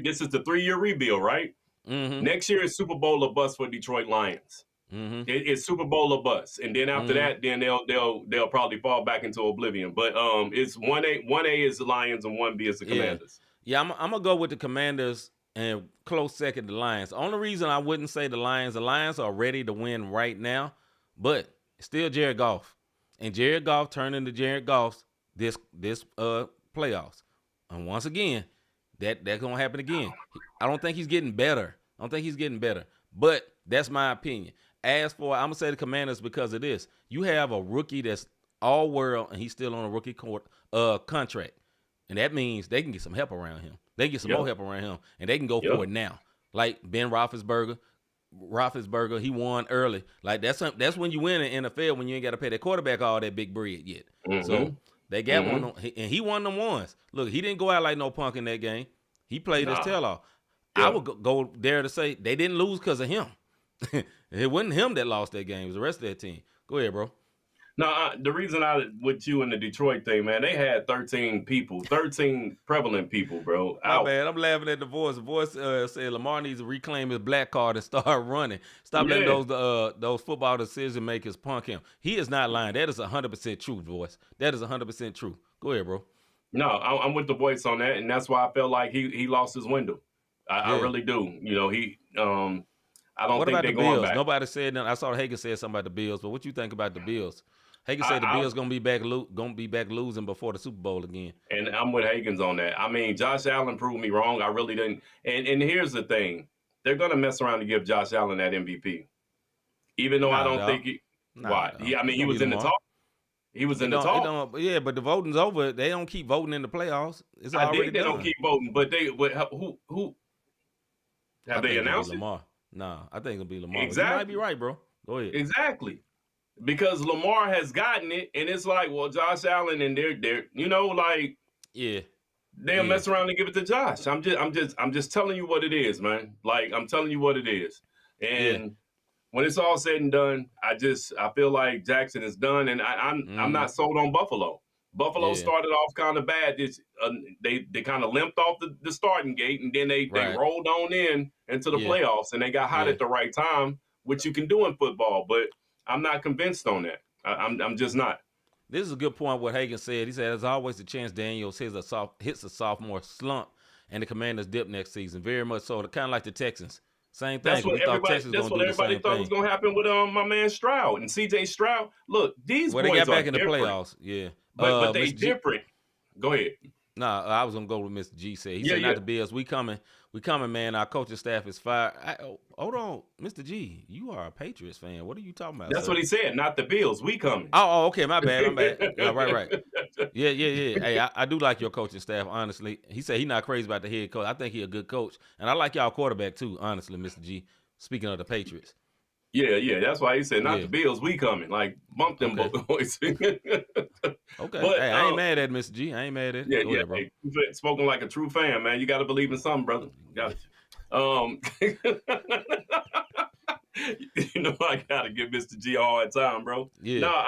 this is the 3-year rebuild, right? Next year is Super Bowl or bust for Detroit Lions. It's Super Bowl or bust, and then after that, then they'll probably fall back into oblivion. But it's 1A is the Lions and 1B is the Commanders. Yeah, I'm gonna go with the Commanders and close second the Lions. The only reason I wouldn't say the Lions are ready to win right now, but still Jared Goff, and Jared Goff turned into Jared Goff's this playoffs, and once again, that's gonna happen again. I don't think he's getting better. But that's my opinion. I'm gonna say the Commanders because of this. You have a rookie that's all world and he's still on a rookie contract. And that means they can get some help around him. They can get some more help around him, and they can go for it now. Like Ben Roethlisberger, he won early. Like that's when you win in the NFL when you ain't got to pay that quarterback all that big bread yet. So they got one, and he won them ones. Look, he didn't go out like no punk in that game. He played his tail off. I would go there to say they didn't lose because of him. It wasn't him that lost that game. It was the rest of that team. Go ahead, bro. No, the reason with you and the Detroit thing, man, they had 13 prevalent people, bro. My bad. I'm laughing at the voice. The voice said Lamar needs to reclaim his black card and start running. Stop letting those football decision makers punk him. He is not lying. That is 100% true, voice. That is 100% true. Go ahead, bro. No, I'm with the voice on that, and that's why I felt like he lost his window. I really do. You know, I don't think they're going back. Nobody said nothing. I saw Hagan said something about the Bills, but what you think about the Bills? Hagan said the Bills gonna be back losing before the Super Bowl again. And I'm with Hagan's on that. I mean, Josh Allen proved me wrong. I really didn't. And here's the thing: they're gonna mess around to give Josh Allen that MVP, even though I don't think he. Why? I mean, he was in the talk. He was in the talk. Yeah, but the voting's over. They don't keep voting in the playoffs. It's already done. They don't keep voting, but who have they announced it? Lamar. Nah, I think it'll be Lamar. Exactly. You might be right, bro. Go ahead. Exactly. Because Lamar has gotten it, and it's like, well, Josh Allen and they're they'll mess around and give it to Josh. I'm just telling you what it is, man. Like I'm telling you what it is. And when it's all said and done, I feel like Jackson is done, and I'm not sold on Buffalo. Buffalo started off kind of bad. They kind of limped off the starting gate, and then they rolled on into the playoffs, and they got hot at the right time, which you can do in football, but I'm not convinced on that. I'm just not. This is a good point what Hagan said. He said there's always a chance Daniels hits a sophomore slump and the Commanders dip next season. Very much so. Kind of like the Texans. Same thing. That's what everybody thought was going to happen with my man Stroud and C.J. Stroud. Look, these boys they got back in the different. playoffs. Yeah. But they different. Go ahead. Nah, I was gonna go with Mr. G said. He said not the Bills. We coming, man. Our coaching staff is fired. Hold on, Mr. G. You are a Patriots fan. What are you talking about? That's what he said. Not the Bills. We coming. Oh, okay. My bad. Yeah, right. Yeah. Hey, I do like your coaching staff. Honestly, he said he's not crazy about the head coach. I think he's a good coach, and I like y'all quarterback too. Honestly, Mr. G. Speaking of the Patriots. Yeah. That's why he said not the Bills. We coming. Like bump them boys. Okay. But, hey, I ain't mad at Mr. G. I ain't mad at it. Yeah, bro. Hey, spoken like a true fan, man. You got to believe in something, brother. Got it. You know, I got to give Mr. G a hard time, bro. Yeah. No,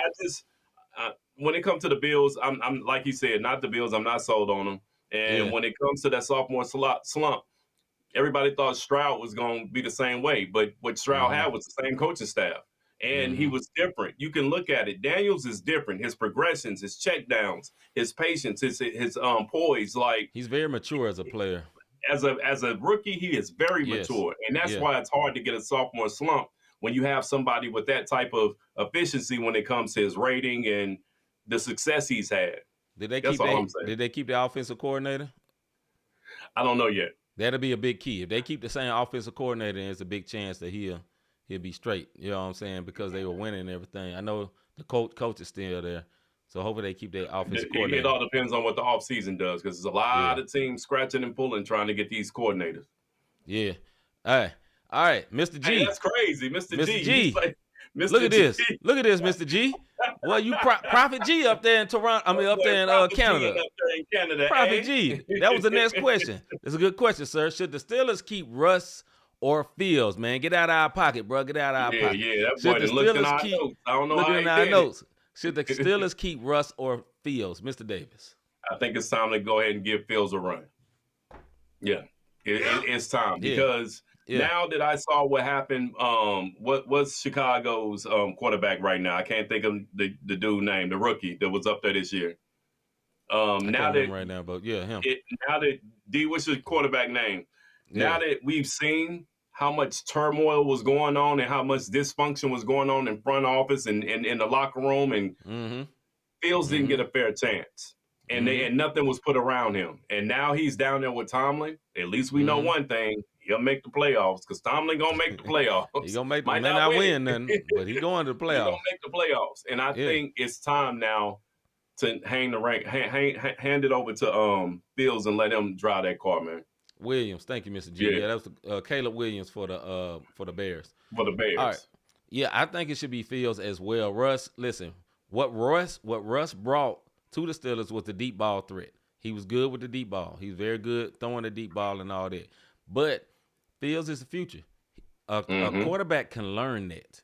when it comes to the Bills, I'm like he said, not the Bills. I'm not sold on them. And when it comes to that sophomore slump, everybody thought Stroud was going to be the same way. But what Stroud had was the same coaching staff. And he was different. You can look at it. Daniels is different. His progressions, his checkdowns, his patience, his poise. Like he's very mature as a player. As a rookie, he is very mature, and that's why it's hard to get a sophomore slump when you have somebody with that type of efficiency when it comes to his rating and the success he's had. Did they keep the offensive coordinator? I don't know yet. That'll be a big key. If they keep the same offensive coordinator, there's a big chance that he'll be straight. You know what I'm saying? Because they were winning and everything. I know the coach is still there. So hopefully they keep their offensive coordinator. It all depends on what the offseason does because there's a lot of teams scratching and pulling trying to get these coordinators. Yeah. All right. Mr. G. Hey, that's crazy. Mr. G. Like, Look at this, Mr. G. Well, you Prophet G up there in Toronto. I mean, up there in Canada. Prophet G. That was the next question. That's a good question, sir. Should the Steelers keep Russ or Fields, man? Get out of our pocket, bro. Get out of our pocket. Yeah, that boy looked in our notes. I don't know how he did it. Should the Steelers keep Russ or Fields, Mr. Davis? I think it's time to go ahead and give Fields a run. Yeah, it's time because now that I saw what happened, what's Chicago's quarterback right now? I can't think of the dude name, the rookie that was up there this year. Him. Now that D, what's your quarterback name? Yeah. Now that we've seen how much turmoil was going on and how much dysfunction was going on in front office and in the locker room, and Fields didn't get a fair chance, and nothing was put around him. And now he's down there with Tomlin. At least we know one thing: he'll make the playoffs because Tomlin gonna make the playoffs. He gonna make Might may not win nothing, but he going to the He playoffs. gonna make the playoffs, and I think it's time now to hand it over to Fields and let him drive that car, man. Williams, thank you, Mr. G. Yeah, that was Caleb Williams for the Bears. For the Bears. All right. Yeah, I think it should be Fields as well. Russ, listen, what Russ brought to the Steelers was the deep ball threat. He was good with the deep ball. He's very good throwing the deep ball and all that. But Fields is the future. A quarterback can learn that.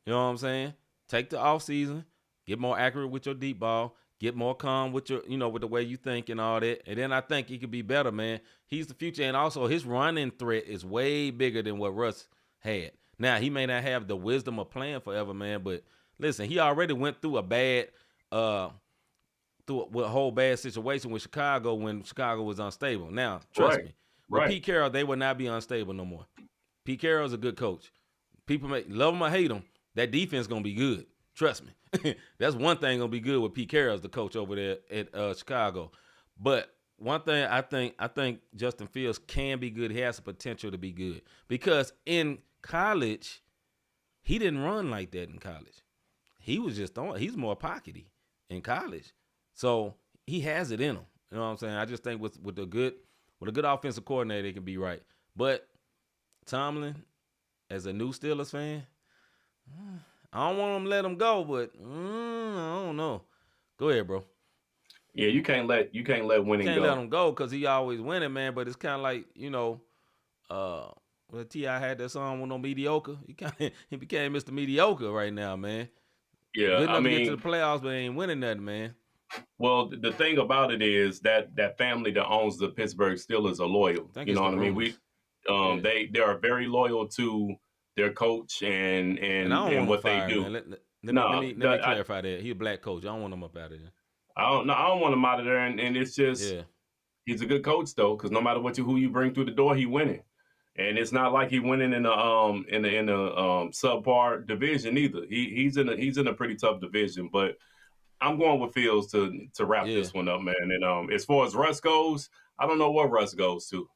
You know what I'm saying? Take the offseason, get more accurate with your deep ball, get more calm with your, with the way you think and all that. And then I think he could be better, man. He's the future. And also his running threat is way bigger than what Russ had. Now, he may not have the wisdom of playing forever, man, but listen, he already went through a whole bad situation with Chicago when Chicago was unstable. Now, trust me, with Pete Carroll, they will not be unstable no more. Pete Carroll's a good coach. People may love him or hate him. That defense is going to be good. Trust me. That's one thing going to be good with Pete Carroll as the coach over there at Chicago. But one thing I think Justin Fields can be good. He has the potential to be good. Because in college, he didn't run like that in college. He was just throwing. He's more pockety in college. So he has it in him. You know what I'm saying? I just think with a good offensive coordinator, it can be right. But Tomlin, as a new Steelers fan, I don't want him to let him go, but I don't know. Go ahead, bro. Yeah, you can't let winning go. Can't let him go because he always winning, man. But it's kind of like when T.I. had that song with no mediocre. He became Mr. Mediocre right now, man. Yeah, good enough to get to the playoffs, but ain't winning nothing, man. Well, the thing about it is that family that owns the Pittsburgh Steelers are loyal. You know what I mean? They are very loyal to their coach and what they do. Let me clarify that. He's a black coach. I don't want him up out of there. I don't want him out of there. And it's just he's a good coach though, because no matter who you bring through the door, he winning. And it's not like he winning in a subpar division either. He's in a pretty tough division, but I'm going with Fields to wrap this one up, man. And as far as Russ goes, I don't know what Russ goes to.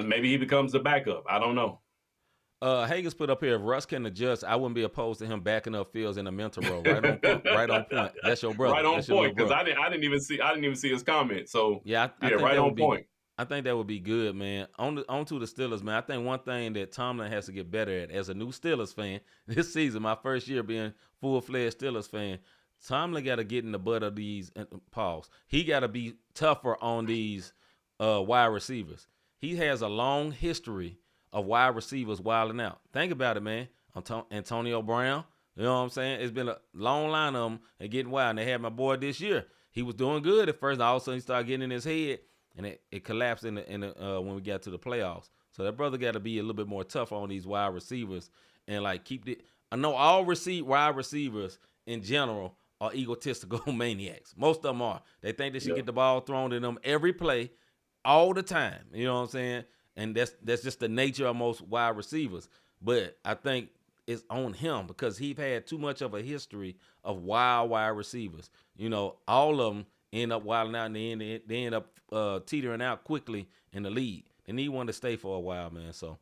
Maybe he becomes the backup. I don't know. Hagen's put up here, if Russ can adjust, I wouldn't be opposed to him backing up Fields in a mental role. Right on point. That's your brother. Right on point, because I didn't even see his comment. So I think right on point. I think that would be good, man. On to the Steelers, man. I think one thing that Tomlin has to get better at as a new Steelers fan this season, my first year being full-fledged Steelers fan, Tomlin got to get in the butt of these pause. He got to be tougher on these wide receivers. He has a long history of wide receivers wilding out. Think about it, man. Antonio Brown, you know what I'm saying? It's been a long line of them and getting wild. And they had my boy this year. He was doing good at first. All of a sudden, he started getting in his head, and it collapsed when we got to the playoffs. So that brother got to be a little bit more tough on these wide receivers and keep it. I know all wide receivers in general are egotistical maniacs. Most of them are. They think they should get the ball thrown to them every play, all the time. You know what I'm saying? And that's just the nature of most wide receivers. But I think it's on him because he's had too much of a history of wild wide receivers. All of them end up wilding out, and they end up teetering out quickly in the league. They need one to stay for a while, man. So,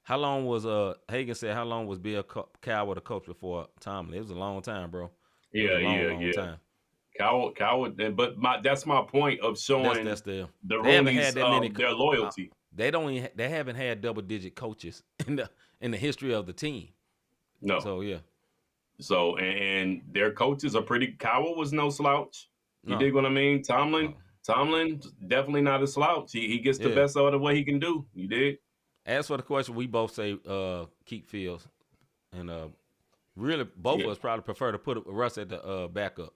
how long was Hagen said? How long was Bill Cowher the coach before Tomlin? It was a long time, bro. Long time. Cowher, but that's my point of showing the Rooney's their loyalty. They haven't had double-digit coaches in the history of the team. No. So yeah. So and their coaches are pretty. Cowher was no slouch. You dig what I mean? Tomlin definitely not a slouch. He gets the best out of what he can do. You dig? As for the question, we both say keep Fields, and really both of us probably prefer to put Russ at the backup.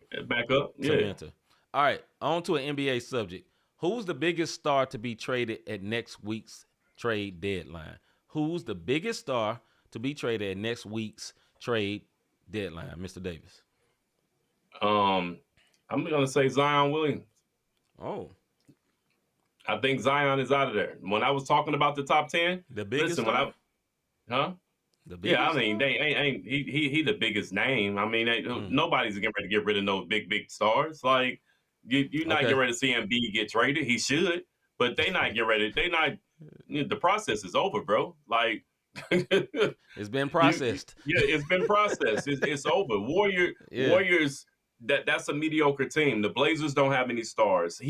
Enter. All right, on to an NBA subject. Who's the biggest star to be traded at next week's trade deadline? Who's the biggest star to be traded at next week's trade deadline, Mr. Davis? I'm gonna say Zion Williams. Oh. I think Zion is out of there. When I was talking about the top 10, the biggest star? The biggest star? He the biggest name. I mean, nobody's getting ready to get rid of no big stars. Like you're not getting ready to see Embiid get traded. He should, but they not getting ready. They not. the process is over, bro. Like It's been processed. yeah, it's been processed. It's over. Yeah. Warriors. That's a mediocre team. The Blazers don't have any stars.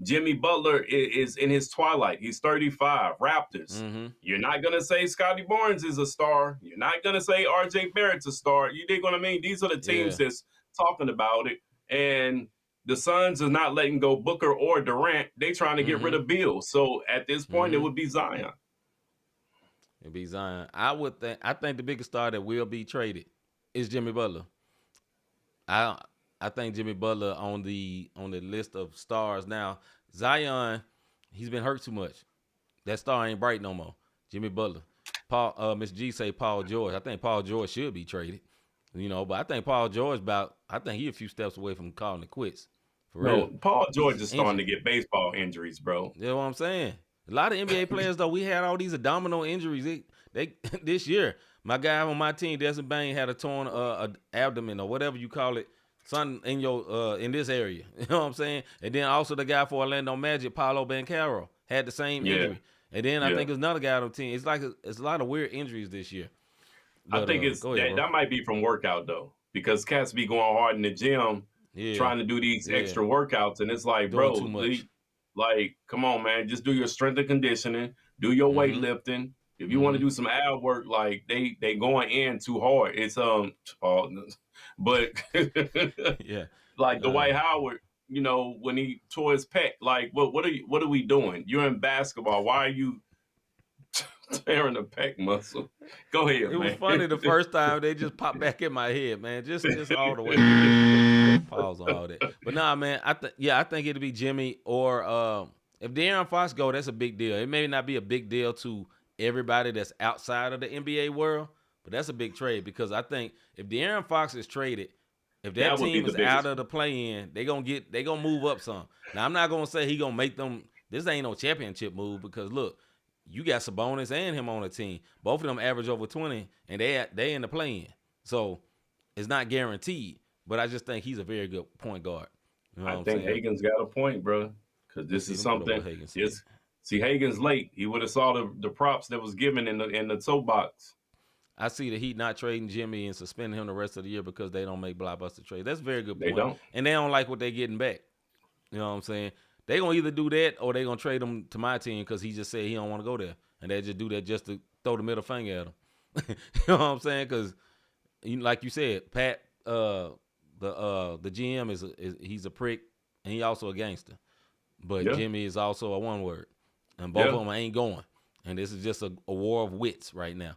Jimmy Butler is in his twilight. He's 35. Raptors. Mm-hmm. You're not gonna say Scotty Barnes is a star. You're not gonna say R.J. Barrett's a star. You dig what I mean? These are the teams that's talking about it. And the Suns are not letting go Booker or Durant. They trying to get rid of Beal. So at this point, it would be Zion. It'd be Zion. I think the biggest star that will be traded is Jimmy Butler. I think Jimmy Butler on the list of stars now. Zion, he's been hurt too much. That star ain't bright no more. Jimmy Butler. Miss G say Paul George. I think Paul George should be traded. But I think Paul George I think he a few steps away from calling it quits. For real. Paul George is starting to get baseball injuries, bro. You know what I'm saying? A lot of NBA players, though, we had all these abdominal injuries. They this year, my guy on my team, Desmond Bain, had a torn abdomen or whatever you call it, something in your in this area. You know what I'm saying? And then also the guy for Orlando Magic, Paolo Banchero, had the same injury. And then I think there's another guy on the team. It's like it's a lot of weird injuries this year. But, I think that might be from workout though, because cats be going hard in the gym, trying to do these extra workouts, and it's like, bro, too much. Like, come on, man, just do your strength and conditioning, do your weightlifting. If you want to do some ab work, like they going in too hard. It's but like Dwight Howard, when he tore his pec, like what are we doing? You're in basketball. Why are you tearing the pec muscle? Go ahead, man. It was funny the first time. They just popped back in my head, man. Just all the way. Pause on all that. But nah, man, I think it'll be Jimmy or if De'Aaron Fox go, that's a big deal. It may not be a big deal to everybody that's outside of the NBA world, but that's a big trade because I think if De'Aaron Fox is traded, if that team is out of the play-in, they gonna move up some. Now I'm not gonna say he gonna make them. This ain't no championship move because look, you got Sabonis and him on the team. Both of them average over 20, and they in the play-in. So it's not guaranteed. But I just think he's a very good point guard. You know I think Hagen's got a point, bro. Because this is something. See, Hagen's late. He would have saw the props that was given in the soapbox. I see the Heat not trading Jimmy and suspending him the rest of the year because they don't make blockbuster trades. That's a very good point. They don't. And they don't like what they're getting back. You know what I'm saying? They're going to either do that or they're going to trade him to my team because he just said he don't want to go there. And they just do that just to throw the middle finger at him. You know what I'm saying? Because, like you said, Pat, the GM he's a prick and he also a gangster. But Jimmy is also a one word. And both of them ain't going. And this is just a war of wits right now.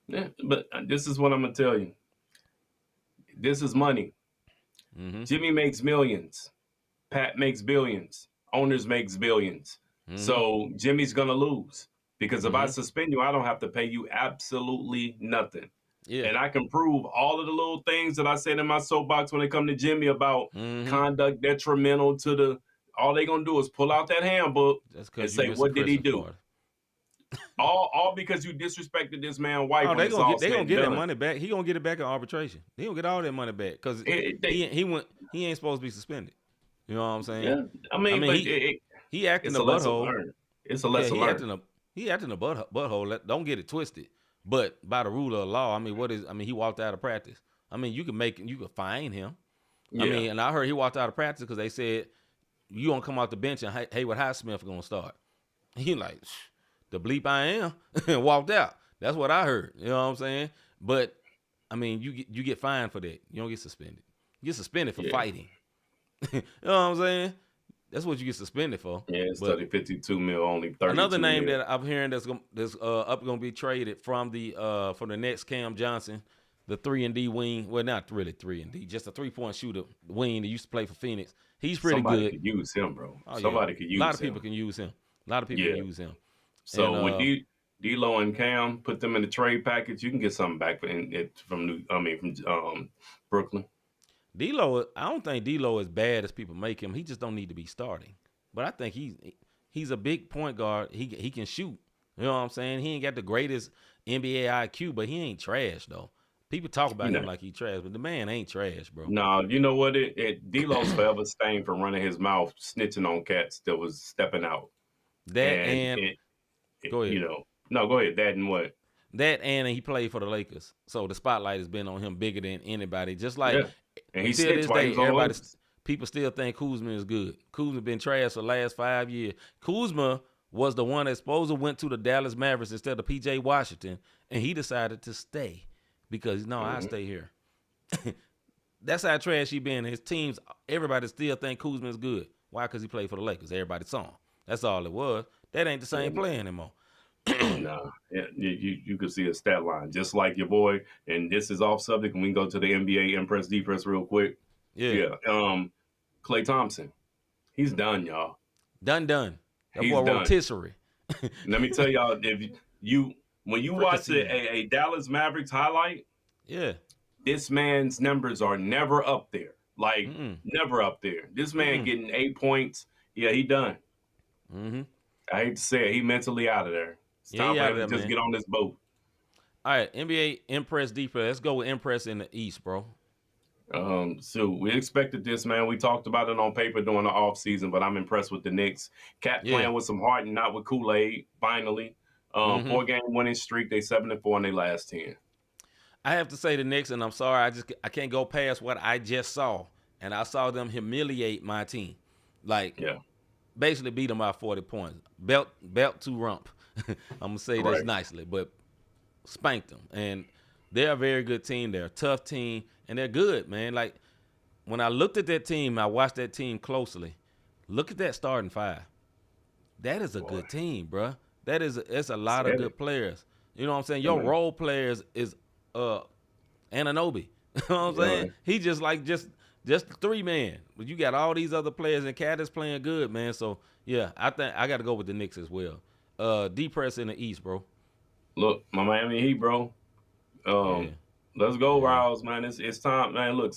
Yeah, but this is what I'm going to tell you. This is money. Mm-hmm. Jimmy makes millions. Pat makes billions. Owners makes billions. Mm-hmm. So Jimmy's going to lose. Because if I suspend you, I don't have to pay you absolutely nothing. Yeah. And I can prove all of the little things that I said in my soapbox when it come to Jimmy about conduct detrimental to the. All they gonna do is pull out that handbook and say, "What did he do?" all because you disrespected this man's wife. They gonna get that money back. He gonna get it back in arbitration. He gonna get all that money back because he ain't supposed to be suspended. You know what I'm saying? Yeah. I mean he acting a butthole. It's a lesson learned. He acting a butthole. Don't get it twisted. But by the rule of law, he walked out of practice. I mean, you can fine him. Yeah. I mean, and I heard he walked out of practice because they said you gonna come off the bench and Hayward Highsmith gonna start. He like, the bleep I am, and walked out. That's what I heard. You know what I'm saying? But I mean, you get fined for that. You don't get suspended. You get suspended for fighting. You know what I'm saying? That's what you get suspended for. Yeah, it's 52 mil, only 30. Another name that I'm hearing that's gonna be traded from the next Cam Johnson, the 3-and-D wing. Well, not really 3-and-D, just a 3-point shooter wing that used to play for Phoenix. He's pretty good. Somebody could use him, bro. Somebody could use him. A lot of people can use him. Can use him. So with D'Lo and Cam, put them in the trade package. You can get something back from Brooklyn. D'Lo, I don't think D'Lo is bad as people make him. He just don't need to be starting. But I think he's a big point guard. He can shoot. You know what I'm saying? He ain't got the greatest NBA IQ, but he ain't trash though. People talk about him like he trash, but the man ain't trash, bro. No, you know what? D'Lo's forever stained for running his mouth, snitching on cats that was stepping out. Go ahead. No, go ahead. That and what? That and he played for the Lakers, so the spotlight has been on him bigger than anybody. Just like Yeah, and he till snitched this while he day, was on the everybody, Lakers. people still think Kuzma is good. Kuzma been trash for the last 5 years. Kuzma was the one that supposed to went to the Dallas Mavericks instead of P.J. Washington, and he decided to stay because I stay here. That's how trash he been. His teams, everybody still think Kuzma is good. Why? Because he played for the Lakers. Everybody saw him. That's all it was. That ain't the same player anymore. Nah, yeah, you could see a stat line just like your boy. And this is off subject, and we can go to the NBA impress defense real quick. Yeah. Klay Thompson, he's done, y'all. Done. That He's boy done. rotisserie. Let me tell y'all, when you watch a Dallas Mavericks highlight, Yeah. this man's numbers are never up there. Like, never up there. This man getting 8 points. Yeah, he done. Mm-hmm. I hate to say it. He mentally out of there. It's time for him to just get on this boat. All right, NBA impress defense. Let's go with impress in the East, bro. So we expected this, man. We talked about it on paper during the offseason, but I'm impressed with the Knicks. Cat playing with some heart and not with Kool-Aid, finally. 4-game winning streak. They 7-4 in their last 10. I have to say the Knicks, and I'm sorry, I can't go past what I just saw. And I saw them humiliate my team. Basically beat them by 40 points. Belt to rump. I'm going to say this nicely, but spanked them. And they're a very good team. They're a tough team, and they're good, man. Like, when I looked at that team, I watched that team closely. Look at that starting five. That is a good team, bro. It's a lot of good players. You know what I'm saying? Your role players is Anunoby. You know what I'm saying? He just the 3-man. But you got all these other players, and Cat is playing good, man. So, yeah, I think I got to go with the Knicks as well. D-Press in the East, bro. Look, my Miami Heat, bro. Let's go, Riles, man. It's time, man. Look,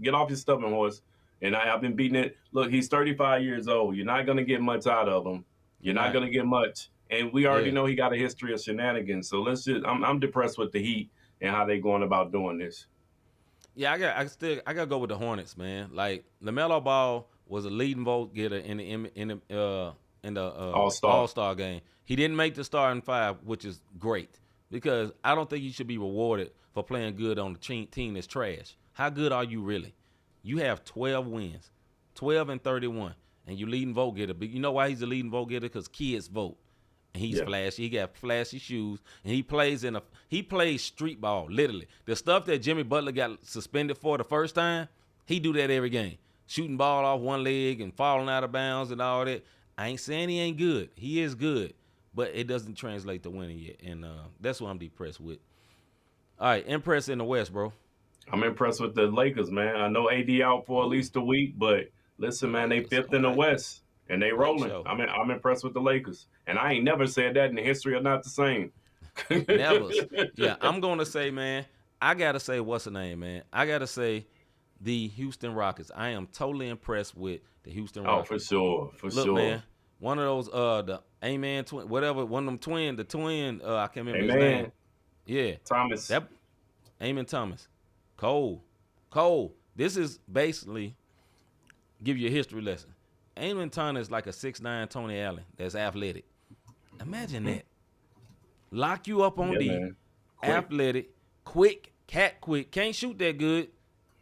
get off your stubborn horse. And I've been beating it. Look, he's 35 years old. You're not going to get much out of him. You're not going to get much. And we already know he got a history of shenanigans. So I'm depressed with the Heat and how they going about doing this. Yeah, I gotta go with the Hornets, man. Like, LaMelo Ball was a leading vote getter in the All-Star game. He didn't make the starting five, which is great, because I don't think you should be rewarded for playing good on the team that's trash. How good are you really? You have 12 wins, 12 and 31, and you leading vote getter. But you know why he's a leading vote getter? Because kids vote. And he's flashy. He got flashy shoes, and he plays street ball, literally. The stuff that Jimmy Butler got suspended for the first time, he do that every game. Shooting ball off one leg and falling out of bounds and all that. I ain't saying he ain't good. He is good, but it doesn't translate to winning yet, and that's what I'm depressed with. All right, impressed in the West, bro. I'm impressed with the Lakers, man. I know AD out for at least a week, but listen, man, they fifth in the West. And they rolling. I'm impressed with the Lakers. And I ain't never said that in the history of Not the Same. Never. Yeah, I'm going to say, man, I got to say, what's the name, man? I got to say the Houston Rockets. I am totally impressed with the Houston Rockets. Oh, for sure. Look, man, one of those, the Amen twin, whatever, one of them twin, I can't remember his name. Yeah. Thomas. Amen Thomas. Cole. This is basically give you a history lesson. Amen Thomas is like a 6'9" Tony Allen that's athletic. Imagine that. Lock you up on D, athletic, quick, can't shoot that good.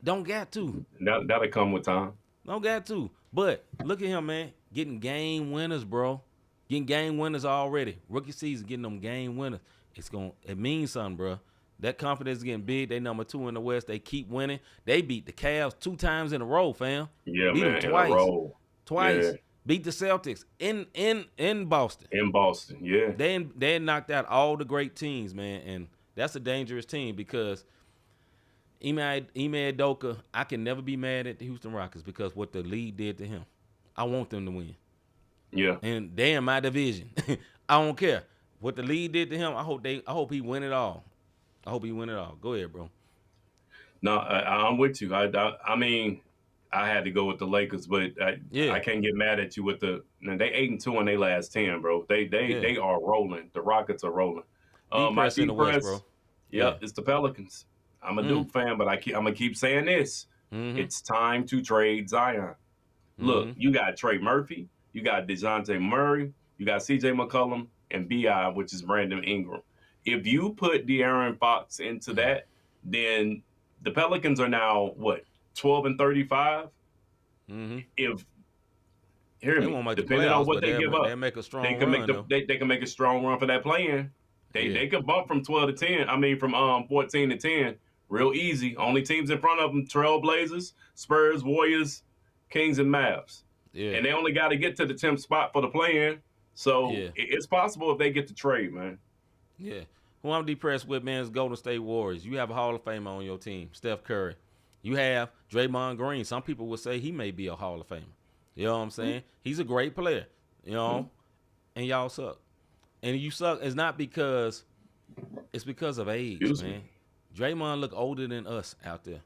Don't got to. That'll come with time. Don't got to. But look at him, man. Getting game winners, bro. Getting game winners already. Rookie season, getting them game winners. It means something, bro. That confidence is getting big. They number 2 in the West. They keep winning. They beat the Cavs 2 times in a row, fam. Yeah, beat man, them twice. in a row. Twice. Yeah. Beat the Celtics in Boston. In Boston, yeah. They knocked out all the great teams, man, and that's a dangerous team because Ime Udoka, I can never be mad at the Houston Rockets because what the league did to him. I want them to win. Yeah. And they in my division. I don't care. What the league did to him, I hope he win it all. Go ahead, bro. No, I'm with you. I mean, I had to go with the Lakers, but I can't get mad at you with they 8-2 in their last 10, bro. They are rolling. The Rockets are rolling. My in the West, bro. Yeah, it's the Pelicans. I'm a Duke fan, but I'm gonna keep saying this. It's time to trade Zion. Look, you got Trey Murphy, you got DeJounte Murray, you got CJ McCollum. and BI, which is Brandon Ingram. If you put De'Aaron Fox into that, then the Pelicans are now, 12-35? Mm-hmm. If Hear They me. won't make the Depending on playoffs, what but they give they'll up, make a they strong can make run though. they can make a strong run for that play-in. They could bump from 12 to 10. I mean, from 14 to 10, real easy. Only teams in front of them: Trailblazers, Spurs, Warriors, Kings, and Mavs. Yeah. And they only got to get to the 10th spot for the play-in. So Yeah. it's possible if they get the trade, man. Yeah. Who I'm depressed with, man, is Golden State Warriors. You have a Hall of Famer on your team, Steph Curry. You have Draymond Green. Some people would say he may be a Hall of Famer. You know what I'm saying? He's a great player, you know, and y'all suck. And you suck, it's not because, it's because of age, man. Draymond look older than us out there.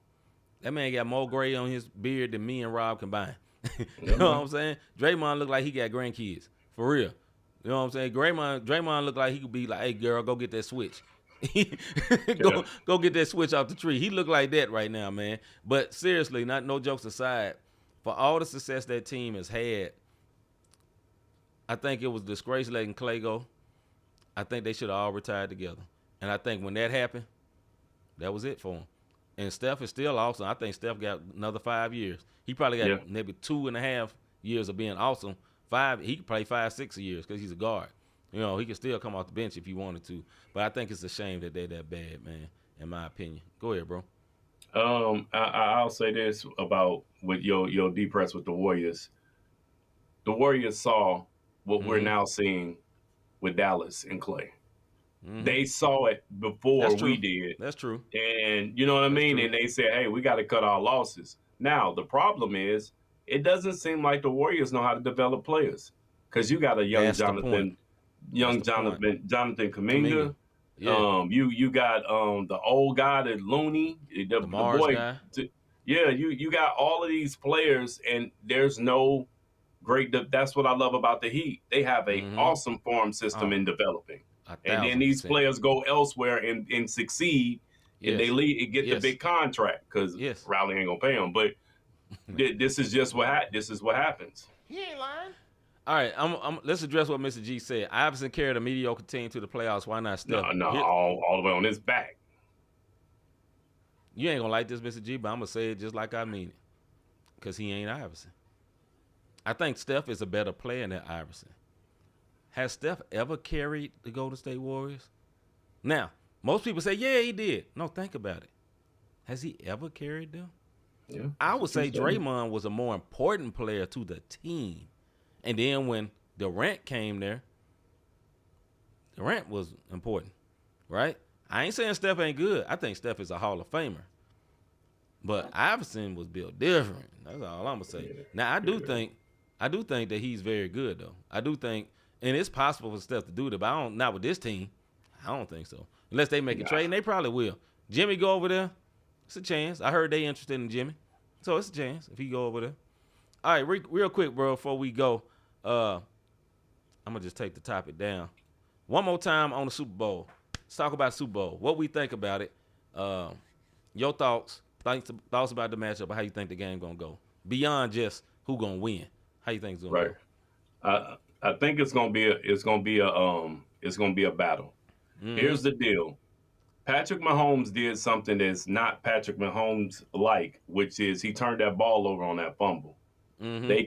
That man got more gray on his beard than me and Rob combined. You know what I'm saying? Draymond look like he got grandkids, for real. You know what I'm saying? Draymond look like he could be like, hey, girl, go get that switch. Go get that switch off the tree. He look like that right now, man. But seriously, no jokes aside, for all the success that team has had, I think it was disgrace letting Clay go. I think they should have all retired together. And I think when that happened, that was it for him. And Steph is still awesome. I think Steph got another 5 years. He probably got maybe 2.5 years of being awesome. He could play 5-6 years because he's a guard. You know, he could still come off the bench if he wanted to. But I think it's a shame that they're that bad, man, in my opinion. Go ahead, bro. I'll say this about with your depress with the Warriors. The Warriors saw what we're now seeing with Dallas and Clay. Mm-hmm. They saw it before we did. That's true. And you know what I mean? True. And they said, hey, we got to cut our losses. Now, the problem is, it doesn't seem like the Warriors know how to develop players. Because you got a young Jonathan Kuminga. Yeah. You got the old guy, that Looney, the boy guy. You got all of these players, and there's no great. That's what I love about the Heat. They have an awesome farm system in developing, and then these players go elsewhere and succeed, and they get the big contract because Riley ain't gonna pay them. But this is just what happens. He ain't lying. All right, let's address what Mr. G said. Iverson carried a mediocre team to the playoffs. Why not Steph? No, all the way on his back. You ain't gonna like this, Mr. G, but I'm gonna say it just like I mean it, because he ain't Iverson. I think Steph is a better player than Iverson. Has Steph ever carried the Golden State Warriors? Now, most people say, yeah, he did. No, think about it. Has he ever carried them? Yeah, I would say Draymond was a more important player to the team. And then when Durant came there, Durant was important, right? I ain't saying Steph ain't good. I think Steph is a Hall of Famer. But Iverson was built different. That's all I'm gonna say. Now I do think that he's very good though. I do think, and it's possible for Steph to do that, but not with this team. I don't think so. Unless they make a trade, and they probably will. Jimmy go over there. It's a chance. I heard they interested in Jimmy, so it's a chance if he go over there. All right, real quick, bro. Before we go, I'm gonna just take the topic down one more time on the Super Bowl. Let's talk about Super Bowl. What we think about it. Your thoughts about the matchup, or how you think the game gonna go beyond just who gonna win. How you think it's gonna go? I think it's gonna be a battle. Mm-hmm. Here's the deal. Patrick Mahomes did something that's not Patrick Mahomes like, which is he turned that ball over on that fumble. Mm-hmm. They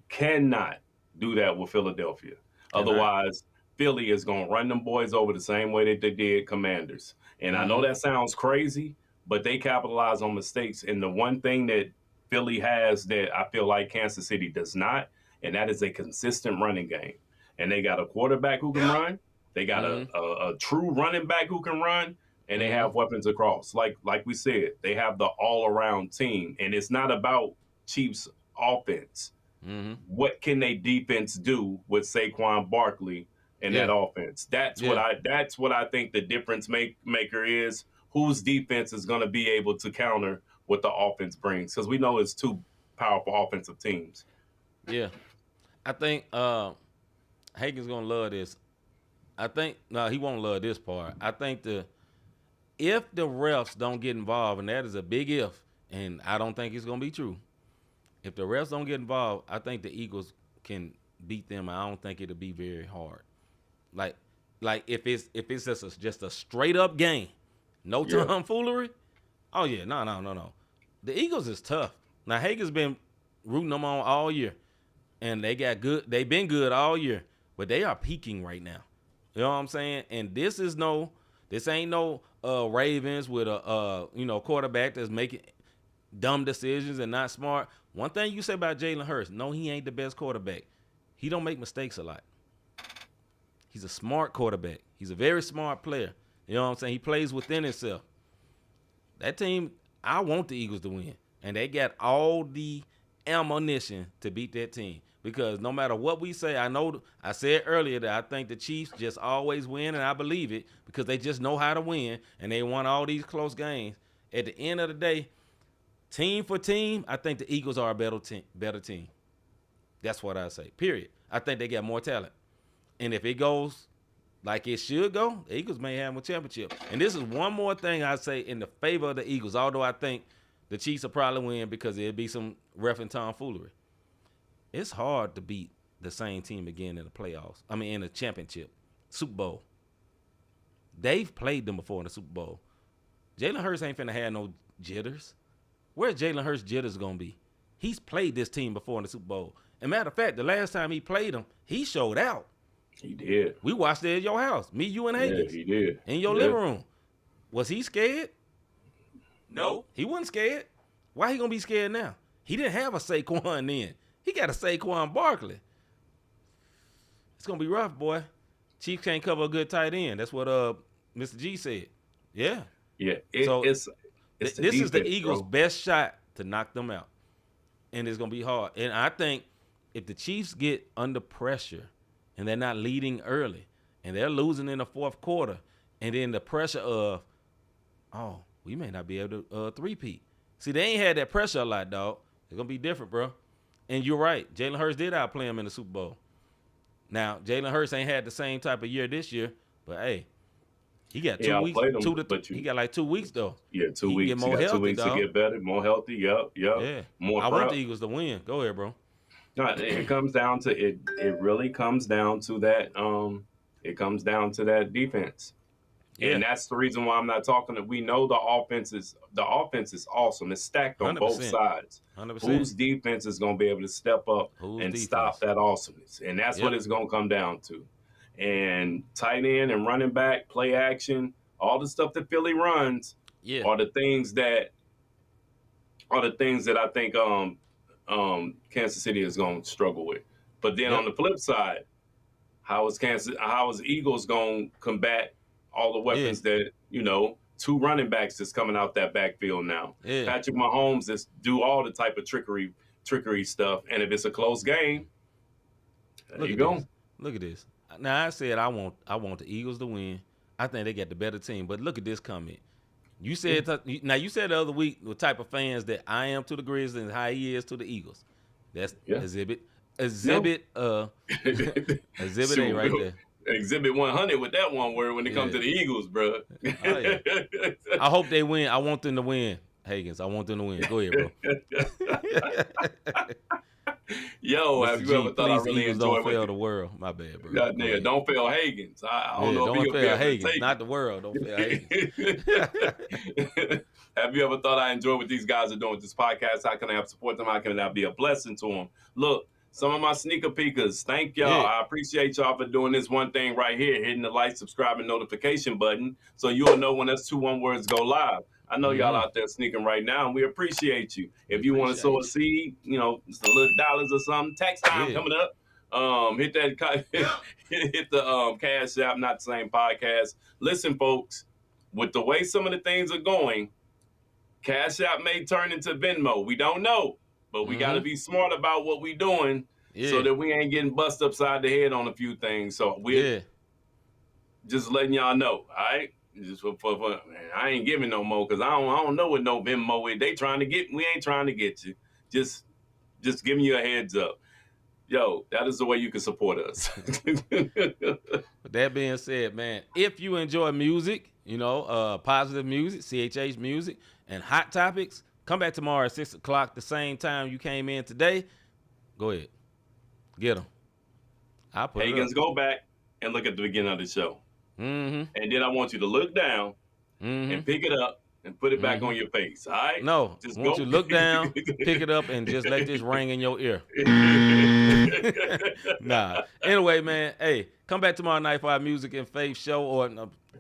cannot do that with Philadelphia. Otherwise, Philly is going to run them boys over the same way that they did Commanders. And I know that sounds crazy, but they capitalize on mistakes. And the one thing that Philly has that I feel like Kansas City does not, and that is a consistent running game. And they got a quarterback who can run. They got a true running back who can run, and they have weapons across. Like we said, they have the all-around team. And it's not about Chiefs offense. Mm-hmm. What can they defense do with Saquon Barkley and that offense? That's what I think the difference maker is. Whose defense is going to be able to counter what the offense brings? Because we know it's two powerful offensive teams. Yeah, I think Hagen's gonna love this. I think he won't love this part. I think if the refs don't get involved, and that is a big if, and I don't think it's gonna be true. If the refs don't get involved, I think the Eagles can beat them, I don't think it'll be very hard. Like if it's just a straight up game, no tomfoolery. Oh yeah, no. The Eagles is tough. Now Hagen's been rooting them on all year, and they got good. They've been good all year, but they are peaking right now. You know what I'm saying? And this ain't no Ravens with a quarterback that's making dumb decisions and not smart. One thing you say about Jalen Hurts, no, he ain't the best quarterback. He don't make mistakes a lot. He's a smart quarterback. He's a very smart player. You know what I'm saying? He plays within himself. That team, I want the Eagles to win. And they got all the ammunition to beat that team. Because no matter what we say, I said earlier that I think the Chiefs just always win, and I believe it because they just know how to win, and they won all these close games. At the end of the day, team for team, I think the Eagles are a better team. That's what I say, period. I think they got more talent. And if it goes like it should go, the Eagles may have a championship. And this is one more thing I say in the favor of the Eagles, although I think the Chiefs will probably win because it'll be some ref and tomfoolery. It's hard to beat the same team again in the playoffs. I mean, in the championship, Super Bowl. They've played them before in the Super Bowl. Jalen Hurts ain't finna have no jitters. Where's Jalen Hurts' jitters gonna be? He's played this team before in the Super Bowl. And matter of fact, the last time he played them, he showed out. He did. We watched it at your house. Me, you, and Higgins. Yeah, he did. In your living room. Was he scared? No. He wasn't scared. Why he gonna be scared now? He didn't have a Saquon then. He got a Saquon Barkley. It's gonna be rough, boy. Chiefs can't cover a good tight end. That's what Mr. G said. Yeah. Yeah. This is the Eagles' bro. best shot to knock them out. And it's gonna be hard. And I think if the Chiefs get under pressure and they're not leading early and they're losing in the fourth quarter, and then the pressure of, we may not be able to three-peat. See, they ain't had that pressure a lot, dog. It's gonna be different, bro. And you're right. Jalen Hurts did outplay him in the Super Bowl. Now, Jalen Hurts ain't had the same type of year this year, but hey, he got 2 weeks. He got like 2 weeks though. Yeah, 2 weeks. Get more healthy, 2 weeks to get better, more healthy. Yep. Yeah. More. I want the Eagles to win. Go ahead, bro. No, it comes down to it. It really comes down to that. It comes down to that defense. Yeah. And that's the reason why I'm not talking. We know the offense is awesome. It's stacked on 100%. both sides. 100%. Whose defense is going to be able to step up and stop that awesomeness? And that's what it's going to come down to. And tight end and running back, play action, all the stuff that Philly runs are the things that I think Kansas City is going to struggle with. But then on the flip side, how is Eagles going to combat all the weapons that, 2 running backs that's coming out that backfield now. Yeah. Patrick Mahomes just do all the type of trickery stuff. And if it's a close game, there you go. Look at this. Now, I said I want the Eagles to win. I think they got the better team. But look at this comment. You said you said the other week the type of fans that I am to the Grizzlies and how he is to the Eagles. That's Exhibit A right there. Exhibit 100 with that one word when it comes to the Eagles, bro. I hope they win. I want them to win, Higgins. I want them to win. Go ahead, bro. Yo, Mr. have you G, ever thought I really Eagles enjoyed don't fail the world? My bad, bro. God, nigga, don't fail Higgins. I don't know if don't fail Higgins, take not the world. Don't fail Higgins. Have you ever thought I enjoy what these guys are doing with this podcast? How can I help support them? How can I be a blessing to them? Look, some of my sneaker peekers, thank y'all. Yeah. I appreciate y'all for doing this one thing right here, hitting the like, subscribe, and notification button so you'll know when us 2 1 words go live. I know y'all out there sneaking right now, and we appreciate you. If you want to sow a seed, some little dollars or something, tax time coming up. Hit the Cash App, not the same podcast. Listen, folks, with the way some of the things are going, Cash App may turn into Venmo. We don't know. But we got to be smart about what we doing so that we ain't getting bust upside the head on a few things. So we're just letting y'all know, all right? Just for man, I ain't giving no more because I don't know what no Venmo is. They trying to get, we ain't trying to get you. Just giving you a heads up. Yo, that is the way you can support us. With that being said, man, if you enjoy music, positive music, CHH music, and hot topics, come back tomorrow at 6 o'clock, the same time you came in today. Go ahead. Get them. I put Pagans, it up. go back and look at the beginning of the show. Mm-hmm. And then I want you to look down and pick it up and put it back on your face. All right? No, Just won't go. you look down, pick it up, and just let this ring in your ear. Nah. Anyway, man, hey, come back tomorrow night for our music and faith show or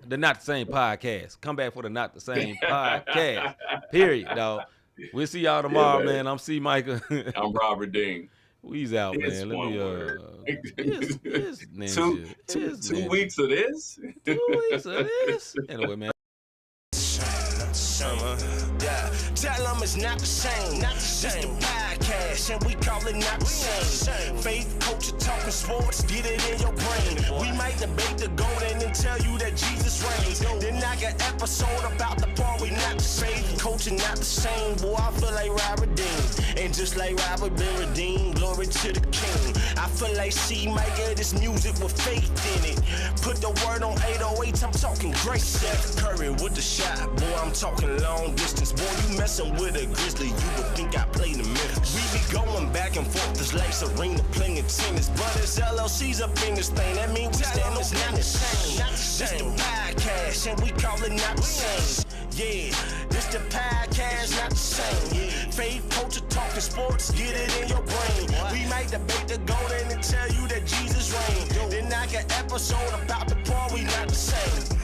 the Not the Same podcast. Come back for the Not the Same podcast. Period, dog. We'll see y'all tomorrow, Yeah, man. I'm C-Micah. I'm Robert Dean. We's out, It's man. Let one me word. this ninja. Two Ninja. weeks of this? 2 weeks of this. Anyway, man. Yeah, tell them it's not the same. This the podcast, and we call it not the same. Faith, culture, talking sports, get it in your brain. We might debate the golden and tell you that Jesus reigns. Then knock an episode about the part we not the same. Culture not the same, boy, I feel like Robert Dean. And just like Robert been redeemed, glory to the King. I feel like C-Micah, this music with faith in it. Put the word on 808, I'm talking great Steph Curry with the shot, boy, I'm talking long distance. Boy, you messing with a grizzly, you would think I played in Memphis. We be going back and forth, this like Serena playing tennis. But it's LLC's up in this thing, that means we stand it's not the same. This the podcast, and we call it not the same. Yeah, this the podcast, not the same. Faith, culture, talking sports, get it in your brain. We might debate the golden and tell you that Jesus reigns. Then knock an episode about the part we not the same.